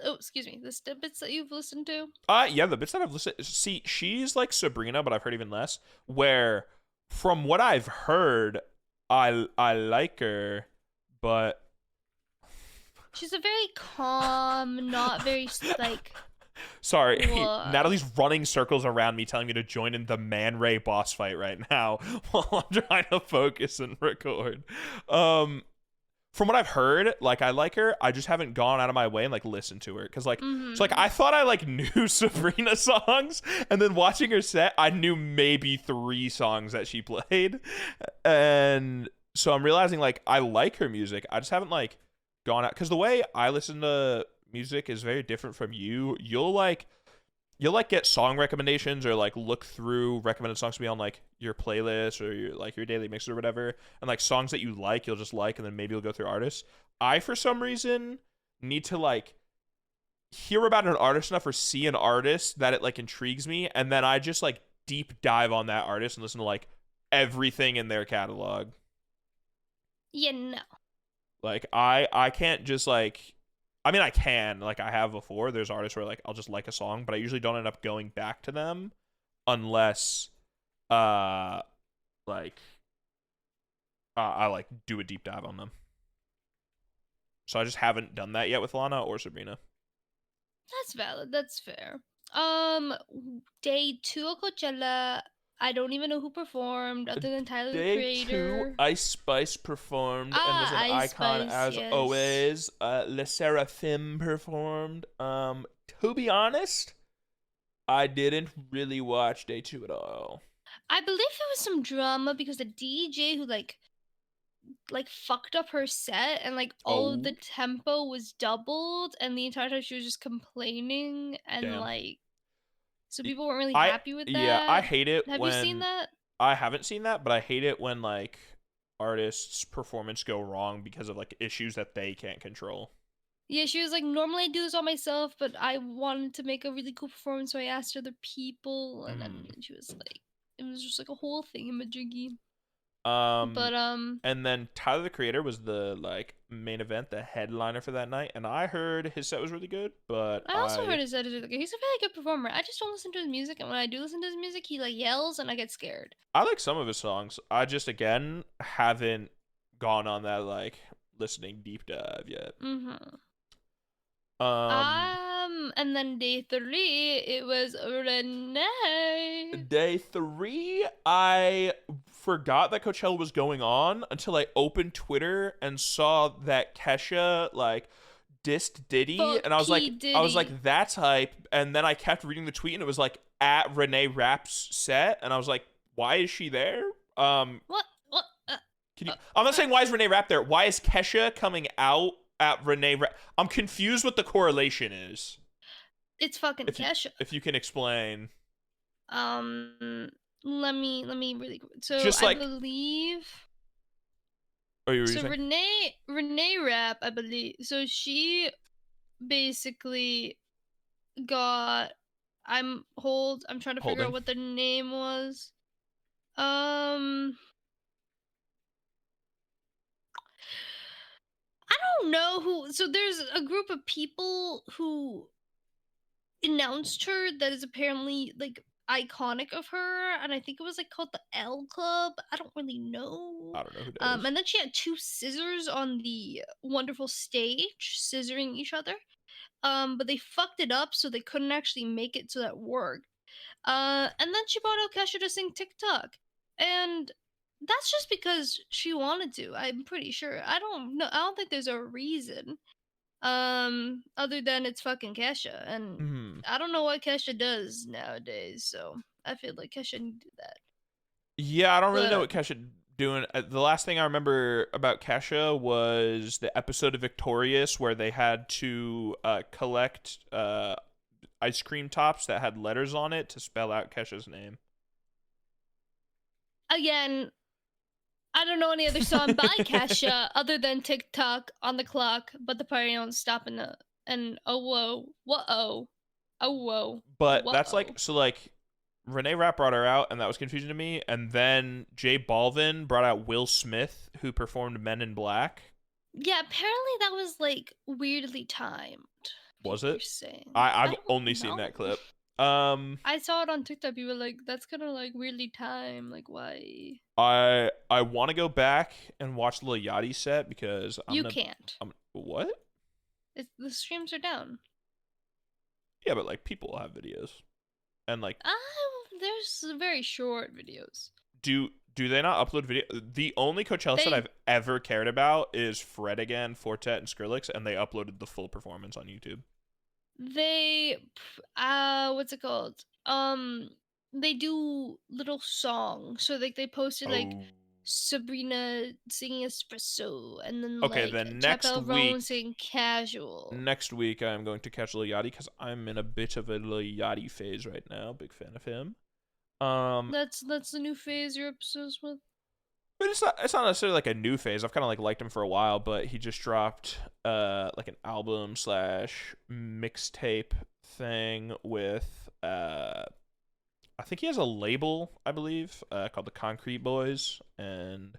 Oh, excuse me. The snippets that you've listened to. Yeah, the bits that I've listened. See, she's like Sabrina, but I've heard even less. Where, from what I've heard, I like her, but She's a very calm, not very like. sorry, What? Natalie's running circles around me, telling me to join in the Man Ray boss fight right now while I'm trying to focus and record. From what I've heard, like I like her. I just haven't gone out of my way and like listened to her because like so like I thought I like knew Sabrina songs, and then watching her set, I knew maybe 3 songs that she played, and so I'm realizing like I like her music. I just haven't like gone out because the way I listen to music is very different from you. You'll get song recommendations or like look through recommended songs to be on like your playlist or your daily mixes or whatever, and like songs that you like you'll just like, and then maybe you'll go through artists. I for some reason need to like hear about an artist enough or see an artist that it like intrigues me, and then I just like deep dive on that artist and listen to like everything in their catalog. Yeah, no. Like I can't just like, I mean, I can, like, I have before. There's artists where, like, I'll just like a song, but I usually don't end up going back to them unless, like, I, like, do a deep dive on them. So I just haven't done that yet with Lana or Sabrina. That's valid. That's fair. Day 2 of Coachella. I don't even know who performed other than Tyler the Day 2, Creator. Ice Spice performed and was an Ice icon Spice, as yes. always. Le Seraphim performed. To be honest, I didn't really watch Day 2 at all. I believe there was some drama because the DJ who like fucked up her set, and like all of the tempo was doubled, and the entire time she was just complaining, and Damn. like so people weren't really happy with that. Yeah, I hate it. Have you seen that? I haven't seen that, but I hate it when like artists' performance go wrong because of like issues that they can't control. Yeah, she was like, normally I do this all myself, but I wanted to make a really cool performance, so I asked other people, and then she was like, it was just like a whole thing in Majiggy. But and then Tyler the Creator was the like main event, the headliner for that night, and I heard his set was really good, but I also heard his set is really good. He's a really good performer. I just don't listen to his music, and when I do listen to his music, he like yells, and I get scared. I like some of his songs. I just again haven't gone on that like listening deep dive yet. And then day 3, it was Renee. Day 3, I forgot that Coachella was going on until I opened Twitter and saw that Kesha like dissed Diddy, and I was like, that's hype. And then I kept reading the tweet, and it was like at Renee Rapp's set, and I was like, why is she there? What? Can you? I'm not saying why is Renee Rapp there. Why is Kesha coming out at Renee Rapp? I'm confused what the correlation is. It's fucking Kesha. If you can explain. Let me really quick. So just I believe. Oh, you were so saying? Renee Rapp, I believe. So she basically got. I'm trying to figure out what the name was. I don't know who. So there's a group of people who announced her that is apparently like iconic of her, and I think it was like called the L Club. I don't really know. I don't know who that is. And then she had 2 scissors on the wonderful stage, scissoring each other. But they fucked it up, so they couldn't actually make it so that worked. And then she brought out Kesha to sing TikTok, and that's just because she wanted to. I'm pretty sure. I don't know. I don't think there's a reason. Other than it's fucking Kesha, and I don't know what Kesha does nowadays, so I feel like Kesha didn't do that. Yeah, I don't really know what Kesha doing. The last thing I remember about Kesha was the episode of Victorious where they had to collect ice cream tops that had letters on it to spell out Kesha's name. Again, I I don't know any other song by Kesha other than TikTok on the clock, but the party don't stop and oh whoa, whoa, oh whoa, But that's whoa. like, so like Renee Rapp brought her out, and that was confusing to me. And then J Balvin brought out Will Smith, who performed Men in Black. Yeah, apparently that was like weirdly timed. Was People were it? saying. I I've don't only seen know. that clip. Um, I saw it on TikTok. People were like, "That's kind of like weirdly timed. Like, why?" I want to go back and watch Lil Yachty's set because You can't. I'm what? The streams are down. Yeah, but like people will have videos, and like There's very short videos. do they not upload video? The only Coachella set I've ever cared about is Fred again, Fortet, and Skrillex, and they uploaded the full performance on YouTube. What's it called? They do little songs. So like they posted like Oh. Sabrina singing Espresso, and then Okay, like then Chappelle Roan singing Casual. Next week I'm going to catch Lil Yachty because I'm in a bit of a Lil Yachty phase right now. Big fan of him. That's the new phase you're obsessed with. But it's not necessarily like a new phase. I've kind of like liked him for a while, but he just dropped like an album / mixtape thing with I think he has a label, I believe, called the Concrete Boys, and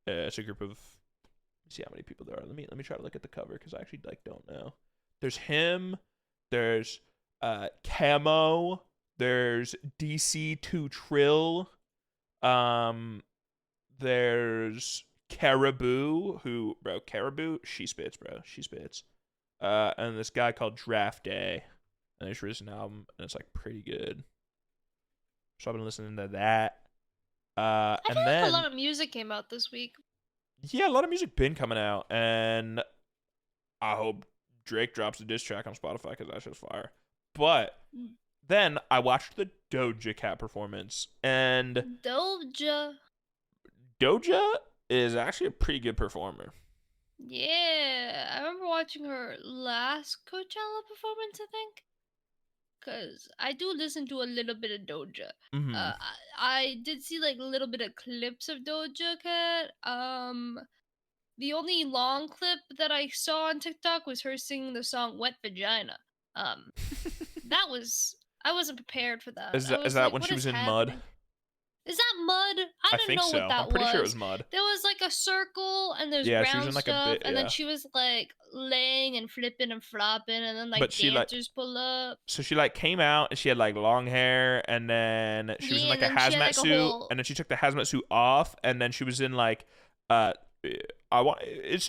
it's a group of, let's see how many people there are. Let me try to look at the cover because I actually like don't know. There's him, there's Camo, there's DC2 Trill, there's Caribou, she spits, bro. She spits. And this guy called Draft Day. And he's released an album, and it's like pretty good. So I've been listening to that. I feel like a lot of music came out this week. Yeah, a lot of music been coming out, and I hope Drake drops a diss track on Spotify because that shit's fire. But then I watched the Doja Cat performance, and Doja is actually a pretty good performer. Yeah, I remember watching her last Coachella performance, I think. Because I do listen to a little bit of Doja. Mm-hmm. I did see like a little bit of clips of Doja Cat. The only long clip that I saw on TikTok was her singing the song "Wet Vagina." That was, I wasn't prepared for that. Is that when she was in mud? Is that mud? I didn't know what that was. I'm pretty sure it was mud. There was like a circle and there's brown stuff, and then she was like laying and flipping and flopping, and then like dancers pull up. So she like came out and she had like long hair, and then she was in like a hazmat suit, and then she took the hazmat suit off, and then she was in like it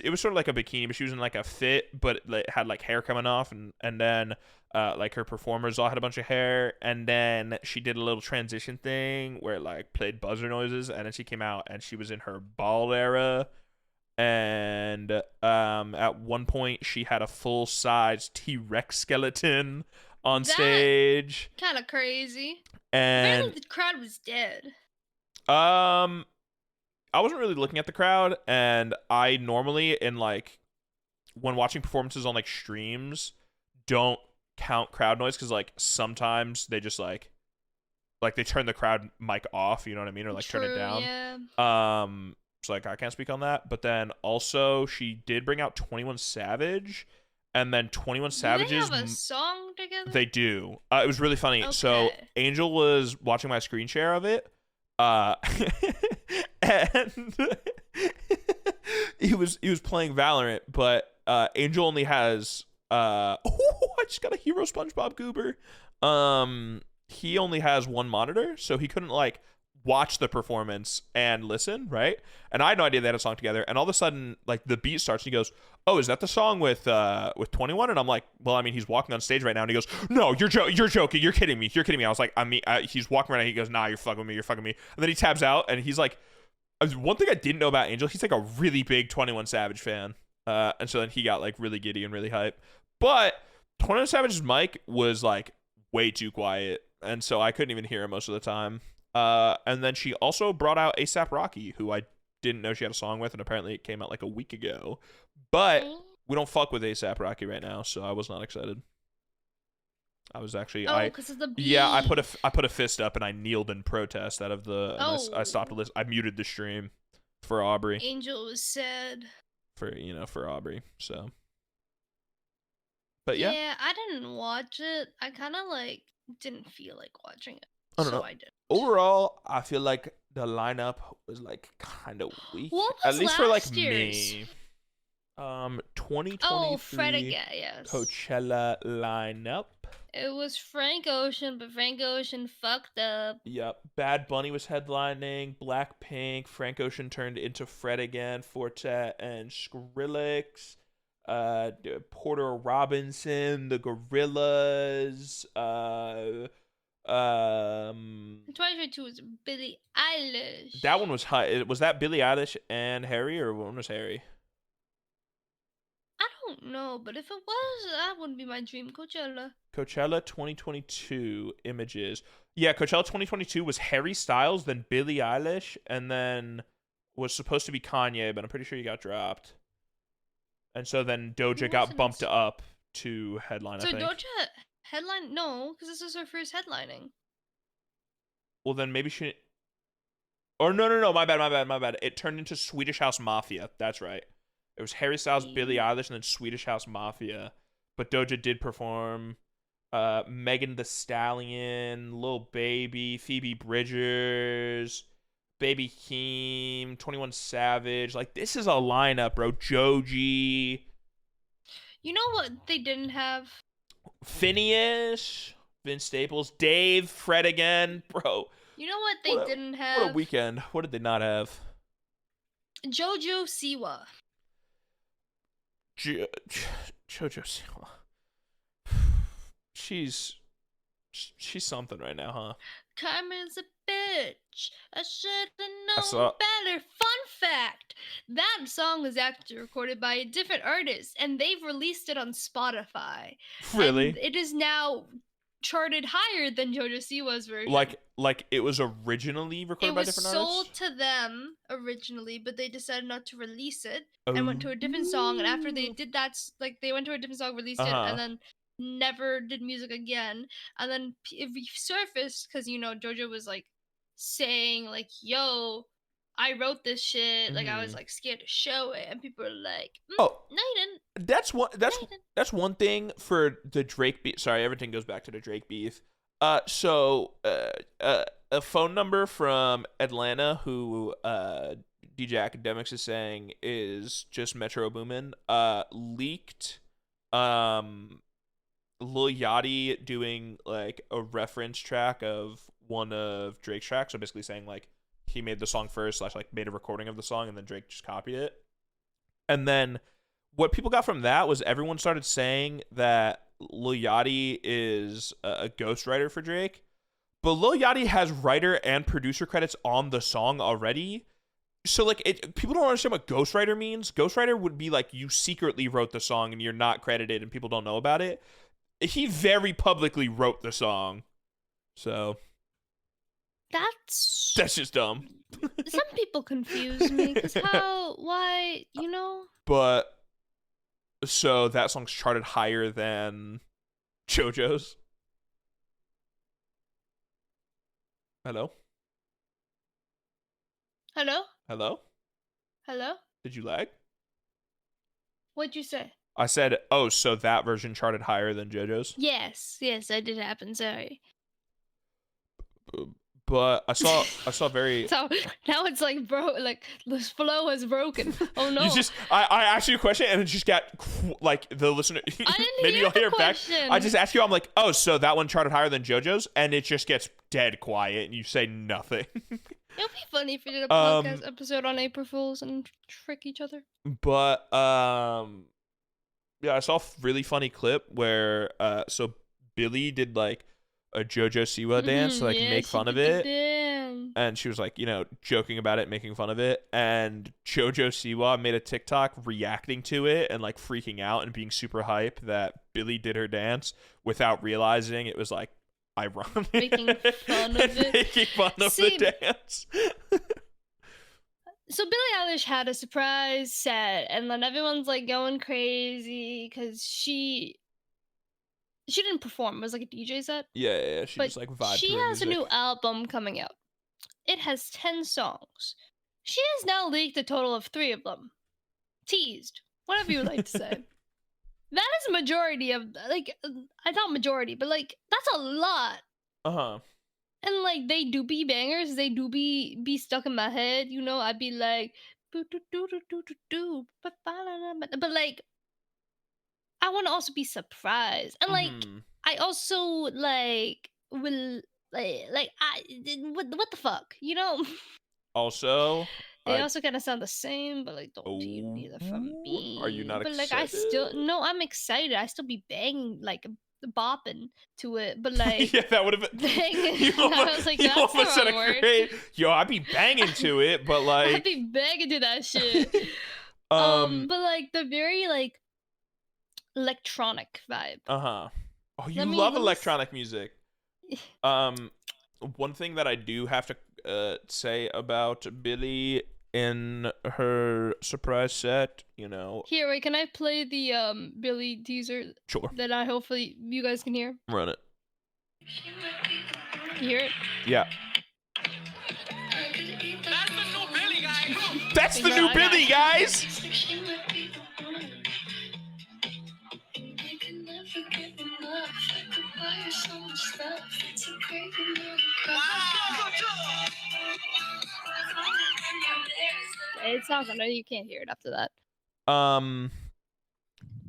was sort of like a bikini, but she was in like a fit, but it had like hair coming off, and then like her performers all had a bunch of hair, and then she did a little transition thing where it like played buzzer noises, and then she came out and she was in her bald era, and at one point she had a full-size T-Rex skeleton on stage. Kind of crazy. And apparently the crowd was dead. I wasn't really looking at the crowd, and I normally, in like when watching performances on like streams, don't count crowd noise because like sometimes they just like they turn the crowd mic off, you know what I mean, or like turn it down. Yeah. So like I can't speak on that, but then also she did bring out 21 Savage, and then 21 Savage's. Do they have a song together? They do. It was really funny. Okay. So Angel was watching my screen share of it. And he was playing Valorant, but Angel only has I just got a hero SpongeBob Goober. He only has one monitor, so he couldn't like watch the performance and listen, right? And I had no idea they had a song together, and all of a sudden like the beat starts and he goes, "Oh, is that the song with 21?" And I'm like, "Well, I mean, he's walking on stage right now." And he goes, "No, you're joking. You're kidding me. I was like, he's walking right now." He goes, "Nah, you're fucking me. And then he tabs out, and he's like, one thing I didn't know about Angel, he's like a really big 21 Savage fan. And so then he got like really giddy and really hype. But 21 Savage's mic was like way too quiet, and so I couldn't even hear him most of the time. And then she also brought out A$AP Rocky, who I didn't know she had a song with, and apparently it came out like a week ago. But we don't fuck with A$AP Rocky right now, so I was not excited. I was actually because of the beat. Yeah, I put a fist up and I kneeled in protest out of the. I stopped to listen. I muted the stream for Aubrey. Angel was sad. For Aubrey. So, but yeah. Yeah, I didn't watch it. I kind of like didn't feel like watching it, I don't so know. I didn't. Overall, I feel like the lineup was like kind of weak, What at was least for like last year's? me. Oh, 2023 Fred again, yes. Coachella lineup. It was Frank Ocean, but Frank Ocean fucked up. Yep. Bad Bunny was headlining. Blackpink. Frank Ocean turned into Fred again. Fortet and Skrillex. Porter Robinson. The Gorillas. 2022 was Billie Eilish. That one was high. Was that Billie Eilish and Harry, or one was Harry? I don't know, but if it was, that would be my dream Coachella. Coachella 2022 images. Yeah, Coachella 2022 was Harry Styles, then Billie Eilish, and then was supposed to be Kanye, but I'm pretty sure he got dropped. And so then Doja got bumped up to headline, I think. So Doja headline? No, because this is her first headlining. Well, then maybe she... Or no, my bad. It turned into Swedish House Mafia. That's right. It was Harry Styles, Billie Eilish, and then Swedish House Mafia. But Doja did perform. Megan Thee Stallion, Lil Baby, Phoebe Bridgers, Baby Keem, 21 Savage. Like, this is a lineup, bro. Joji. You know what they didn't have? Phineas, Vince Staples, Dave, Fred again. Bro. You know what they didn't have? What a weekend. What did they not have? JoJo Siwa. JoJo Siwa. She's something right now, huh? Carmen's a bitch. I should have known better. Fun fact: that song was actually recorded by a different artist, and they've released it on Spotify. Really? And it is now charted higher than JoJo Siwa's version. Like it was originally recorded by different artists? It was sold to them originally, but they decided not to release it and went to a different song. And after they did that, like they went to a different song, released it, and then never did music again. And then it resurfaced because JoJo was like saying like, "Yo, I wrote this shit. Like I was like scared to show it," and people were like, "No, you didn't." That's one thing for the Drake beef. Sorry, everything goes back to the Drake beef. So a phone number from Atlanta who DJ Academics is saying is just Metro Boomin leaked Lil Yachty doing like a reference track of one of Drake's tracks. So basically saying like he made the song first / like made a recording of the song and then Drake just copied it. And then what people got from that was everyone started saying that Lil Yachty is a ghostwriter for Drake. But Lil Yachty has writer and producer credits on the song already. So like people don't understand what ghostwriter means. Ghostwriter would be like you secretly wrote the song and you're not credited and people don't know about it. He very publicly wrote the song. So that's just dumb. Some people confuse me because why, But so that song's charted higher than JoJo's. Hello? Did you lag? What'd you say? I said, so that version charted higher than JoJo's? Yes, that did happen. Sorry. But I saw very. So now it's like, bro, like the flow is broken. Oh no! I asked you a question and it just got like the listener. I didn't maybe hear you'll hear the it back. question. I just asked you. I'm like, so that one charted higher than JoJo's, and it just gets dead quiet, and you say nothing. It'll be funny if we did a podcast episode on April Fools and trick each other. But yeah, I saw a really funny clip where so Billie did like a JoJo Siwa dance to like make fun of it, and she was like joking about it, making fun of it, and JoJo Siwa made a TikTok reacting to it and like freaking out and being super hype that Billie did her dance without realizing it was like ironic, making fun of it, making fun of the dance. So Billie Eilish had a surprise set, and then everyone's like going crazy because she didn't perform. It was like a DJ set. Yeah. She just like vibed. She has a new album coming out. It has 10 songs. She has now leaked a total of 3 of them. Teased. Whatever you would like to say. That is a majority of, like, I not majority, but, like, that's a lot. Uh-huh. And, like, they do be bangers. They do be stuck in my head. You know, I'd be like, but, like, I want to also be surprised. And, like, Mm-hmm. I also, like, will, what the fuck? You know? Also, They also kind of sound the same, but, like, don't hear neither from are you me. not But, like, I excited? still, no, I'm excited. I still be banging, like, bopping to it. But, like, Yeah, that would have been. banging. I was like, You that's the almost said wrong a word. great. Yo, I'd be banging to it, but like. I'd be banging to that shit. But, like, the very, like, electronic vibe. Uh-huh. Oh, you Let me love let me s- electronic music. One thing that I do have to say about Billie in her surprise set, you know. Here, wait, can I play the Billy teaser Sure. that I hopefully you guys can hear? Run it. You hear it? Yeah. That's the Bro, new I got Billie, it. guys. It's not gonna. You can't hear it after that.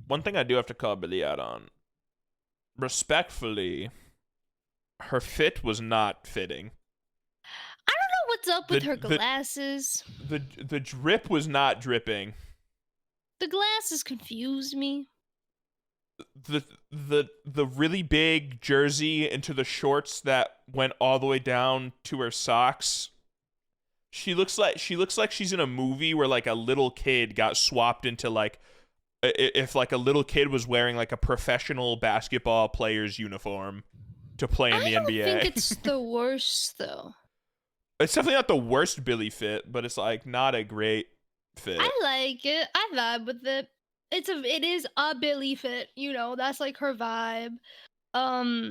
One thing I do have to call Billie out on, respectfully, her fit was not fitting. I don't know what's up with The- her the- glasses. The drip was not dripping. The glasses confused me. The really big jersey into the shorts that went all the way down to her socks. She looks like she's in a movie where like a little kid got swapped into like if like a little kid was wearing like a professional basketball player's uniform to play in the I don't NBA. think it's the worst though. It's definitely not the worst Billie fit, but it's like not a great fit. I like it. I vibe with it. It is a Billy fit, you know, that's like her vibe. I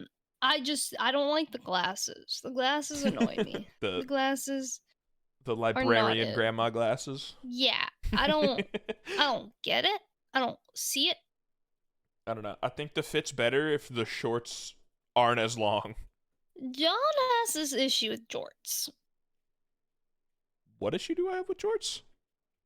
don't like the glasses. The glasses annoy me. The glasses The are not librarian it. grandma glasses. Yeah. I don't get it. I don't see it. I don't know. I think the fit's better if the shorts aren't as long. John has this issue with jorts. What issue do I have with jorts?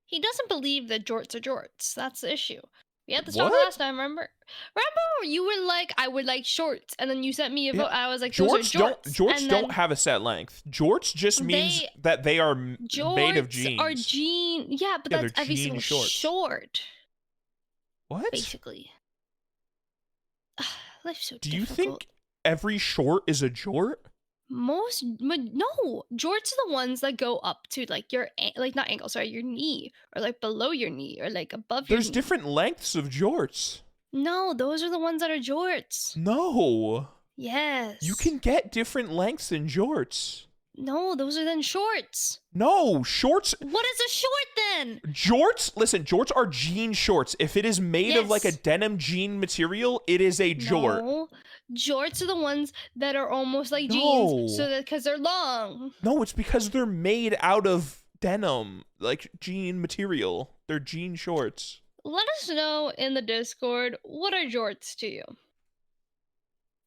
He doesn't believe that jorts are jorts. That's the issue. We had this talk What? last time, remember? Remember you were like, I would like shorts, and then you sent me a vote. I was like, those are jorts. Jorts don't have a set length. Jorts just means that they are made of jeans. Are yeah, but that's every single shorts. short. What? Basically. Life's so difficult. Do you think every short is a jort? No, jorts are the ones that go up to like your not ankle, sorry, your knee, or like below your knee, or like above your knee. There's different lengths of jorts. No, those are the ones that are jorts. No. Yes. You can get different lengths in jorts. No, those are then shorts. No, shorts. What is a short then? Jorts, listen, jorts are jean shorts. If it is made of like a denim jean material, it is a jort. No. Jorts are the ones that are almost like jeans, so that because they're long. No, it's because they're made out of denim, like jean material. They're jean shorts. Let us know in the Discord, what are jorts to you?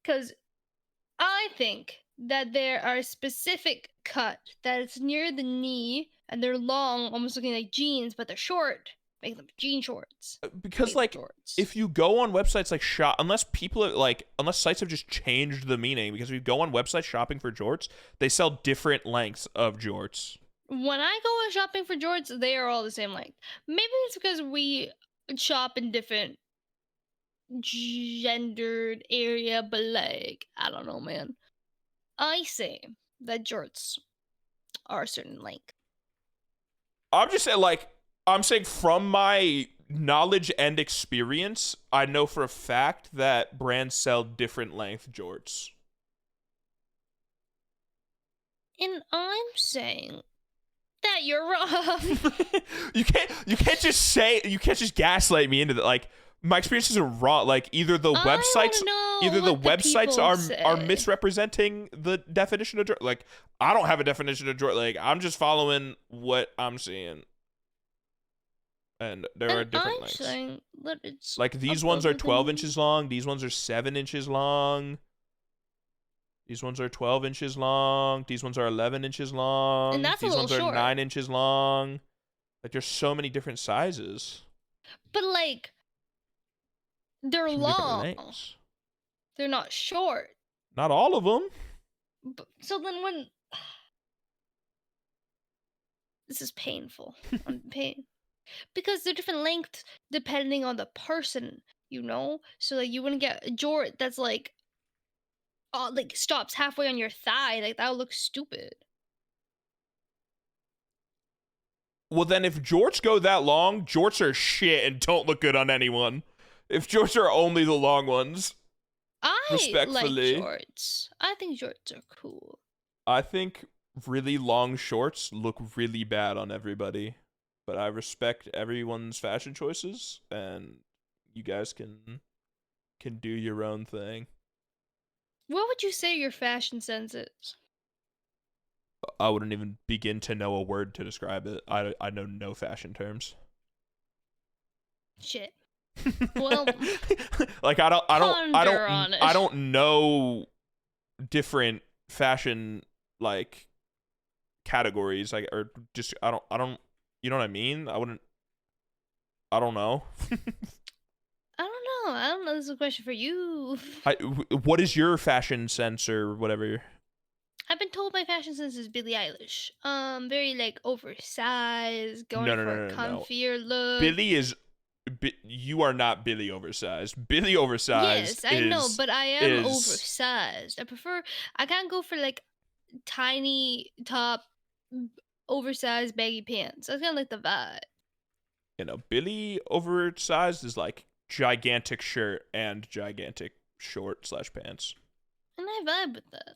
Because I think that there are a specific cut that is near the knee, and they're long, almost looking like jeans, but they're short. Make them jean shorts. Because like, if you go on websites like unless sites have just changed the meaning, because if you go on websites shopping for jorts, they sell different lengths of jorts. When I go shopping for jorts, they are all the same length. Maybe it's because we shop in different gendered area, but like, I don't know, man. I say that jorts are a certain length. I'm saying from my knowledge and experience, I know for a fact that brands sell different length jorts. And I'm saying that you're wrong. You can't just gaslight me into that. Like, My experiences are raw. Like either the I want websites, to know either the what the websites people are say. misrepresenting the definition of Jordan. Like I don't have a definition of Jordan. Like I'm just following what I'm seeing, and there are And different I'm lengths. saying that it's Like these a ones are public 12 opinion. inches long. These ones are 7 inches long. These ones are 12 inches long. These ones are 11 inches long. And that's a These little ones are short. 9 inches long. Like there's so many different sizes. But like, they're So many different long. lengths. They're not short. Not all of them. So then when this is painful, I'm in pain because they're different lengths depending on the person, you know. So like you wouldn't get a jort that's like stops halfway on your thigh. Like that would look stupid. Well, then if jorts go that long, jorts are shit and don't look good on anyone. If jorts are only the long ones, I like respectfully, jorts. I think jorts are cool. I think really long shorts look really bad on everybody. But I respect everyone's fashion choices, and you guys can do your own thing. What would you say your fashion sense is? I wouldn't even begin to know a word to describe it. I know no fashion terms. Shit. Well, like I don't know different fashion like categories, like, or just I don't you know what I mean? I don't know. I don't know. I don't know. This is a question for you. What is your fashion sense or whatever? I've been told my fashion sense is Billie Eilish. Very like oversized, going No, for a comfier look. Billie is. You are not Billie oversized. Billie oversized. Yes, I know, but I am is oversized. I can't go for like tiny top, oversized baggy pants. That's kind of like the vibe. You know, Billie oversized is like gigantic shirt and gigantic short / pants. And I vibe with that.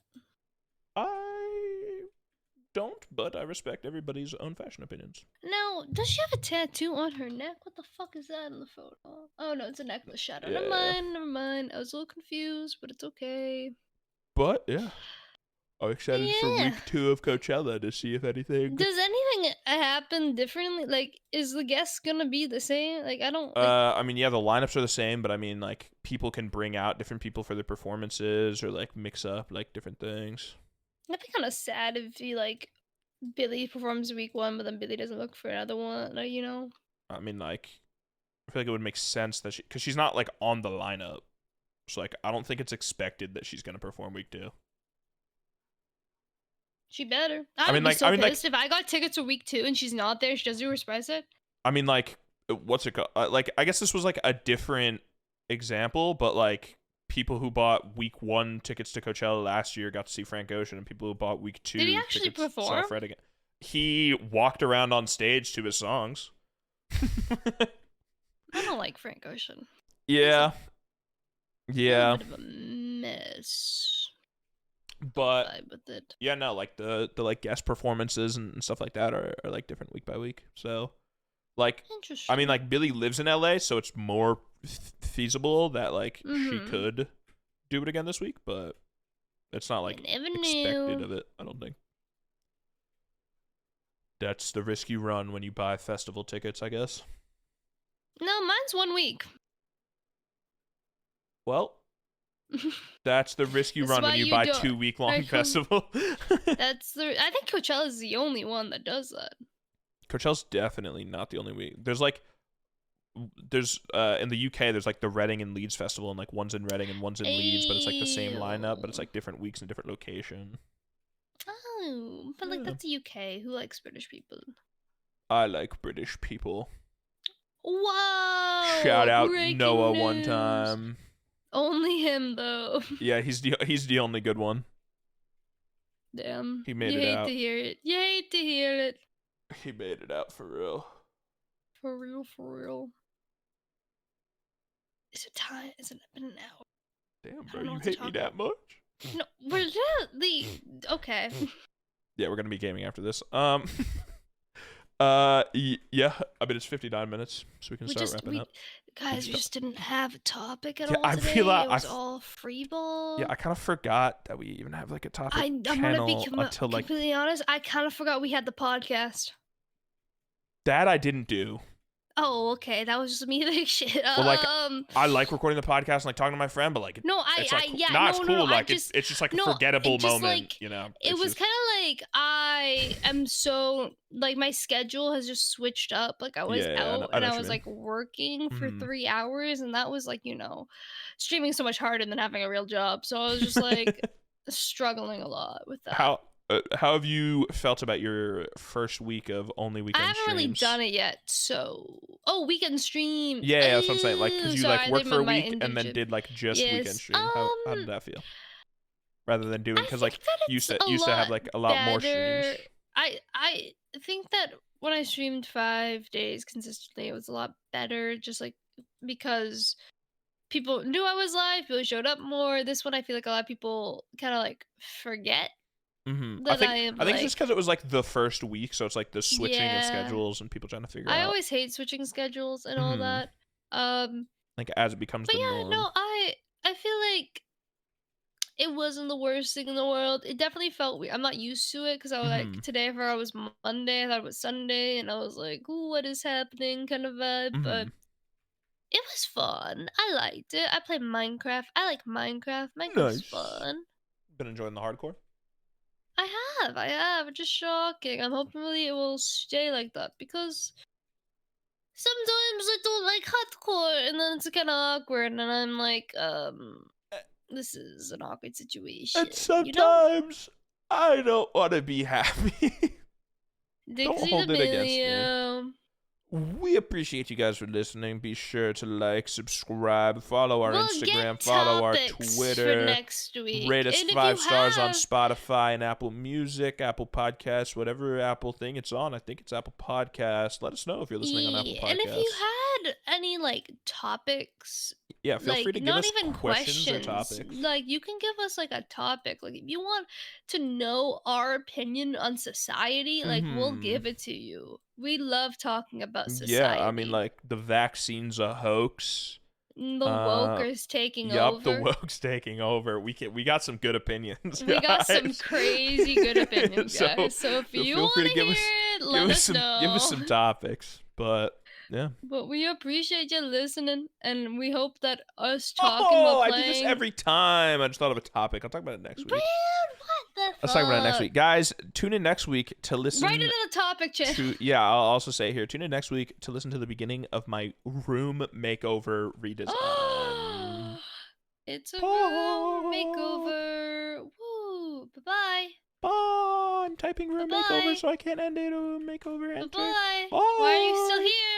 I don't, but I respect everybody's own fashion opinions. Now, does she have a tattoo on her neck? What the fuck is that in the photo? Oh no, it's a necklace shadow. Yeah. Never mind. I was a little confused, but it's okay. But yeah, I'm excited for week 2 of Coachella to see if anything. Does anything happen differently? Like, is the guest gonna be the same? Like, I don't. Like, I mean, yeah, the lineups are the same, but I mean, like, people can bring out different people for their performances or like mix up like different things. I'd be kind of sad if Billie performs week 1, but then Billie doesn't look for another one. Like, you know. I mean, like, I feel like it would make sense that because she's not like on the lineup, so like, I don't think it's expected that she's gonna perform week 2. She better. I would be so pissed if I got tickets for week 2 and she's not there. She doesn't surprise it. I mean, like, what's it called? Like, I guess this was like a different example, but like, people who bought week 1 tickets to Coachella last year got to see Frank Ocean, and people who bought week 2 did he actually perform? saw Fred again. He walked around on stage to his songs. I don't like Frank Ocean. Yeah. Yeah. A bit of a mess. But vibe with it. Yeah, no, like the like guest performances and stuff like that are like different week by week. So like, I mean, like, Billie lives in LA, so it's more feasible that like she could do it again this week, but it's not like expected of it, I don't think. That's the risk you run when you buy festival tickets, I guess. No, mine's 1 week. Well, that's the risk you run when you buy 2 week-long festival. I think Coachella's the only one that does that. Coachella's definitely not the only week. There's in the UK there's like the Reading and Leeds festival, and like one's in Reading and one's in Leeds, but it's like the same lineup, but it's like different weeks and different location. Oh, but like that's the UK. Who likes British people? I like British people. Wow! Shout out Noah news. One time. Only him though. Yeah, he's the only good one. Damn. He made it out. You hate to hear it. You hate to hear it. He made it out for real. For real, for real. Is it time? Is it been an hour? Damn, bro, you hate me that much? No, we're okay. Yeah, we're gonna be gaming after this. Yeah. I mean, it's 59 minutes, so we can start wrapping up. Guys, we just didn't have a topic at Yeah, all I today. realized It was all free ball. Yeah, I kind of forgot that we even have like a topic I'm gonna be channel until like completely honest. I kind of forgot we had the podcast. that. I didn't do. Oh, okay. That was just me like shit. Well, like I like recording the podcast and like talking to my friend, but like no, it's like yeah, nah, no, it's no, cool. no, Like it's just like a forgettable it just, moment, like, you know. It was kind of like I am so like my schedule has just switched up. Like I was out I and know I what you was mean. like working for Mhm. 3 hours, and that was like streaming so much harder than having a real job. So I was just like struggling a lot with that. How have you felt about your first week of only I weekend haven't really streams? done it yet, so weekend streams. Yeah, that's what I'm saying. Like, cause you like Sorry, worked for a my week and then internship. did like just weekend Yes. stream. How did that feel? Rather than doing, I cause think like that you it's used a to have lot like a lot more streams. better. I think that when I streamed 5 days consistently, it was a lot better. Just like because people knew I was live, people showed up more. This one, I feel like a lot of people kind of like forget I that think I am I think it's just like. because it was like the first week, so it's like the switching of Yeah, schedules and people trying to figure I out. always hate switching schedules and all that. Um, Like as it becomes but the yeah, norm. no, I feel like it wasn't the worst thing in the world. It definitely felt weird. I'm not used to it because I was like today for I was Monday, I thought it was Sunday, and I was like, "Ooh, what is happening?" kind of vibe. But it was fun. I liked it. I played Minecraft. I like Minecraft. Minecraft's Nice. fun. Been enjoying the hardcore. I have. It's just shocking. I'm hoping really it will stay like that because sometimes I don't like hardcore, and then it's kind of awkward, and I'm like, this is an awkward situation. And sometimes I don't want to be happy. Don't hold it against me. We appreciate you guys for listening. Be sure to like, subscribe, follow our Instagram, follow our Twitter, for next week. rate us And 5 stars on Spotify and Apple Music, Apple Podcasts, whatever Apple thing it's on. I think it's Apple Podcasts. Let us know if you're listening on Apple Podcasts. And if you had any like topics, yeah, feel free to give us questions or topics. Like you can give us like a topic. Like if you want to know our opinion on society, like we'll give it to you. We love talking about society. Yeah, I mean like the vaccine's a hoax. The woke's taking over. Yup, the woke's taking over. We got some good opinions. We got some crazy good opinions, guys. So if you want to hear it, let us know. Give us some topics. But yeah. But we appreciate you listening, and we hope that us talking while playing. I do this every time. I just thought of a topic. I'll talk about it next week. Man, what the fuck? Let's talk about it next week. Guys, tune in next week to listen. Right into the topic, Chan. Yeah, I'll also say here, tune in next week to listen to the beginning of my room makeover redesign. It's a room makeover. Woo. Bye-bye. Bye. I'm typing room makeover, so I can't end it. Room makeover. Enter. Bye-bye. Bye. Why are you still here?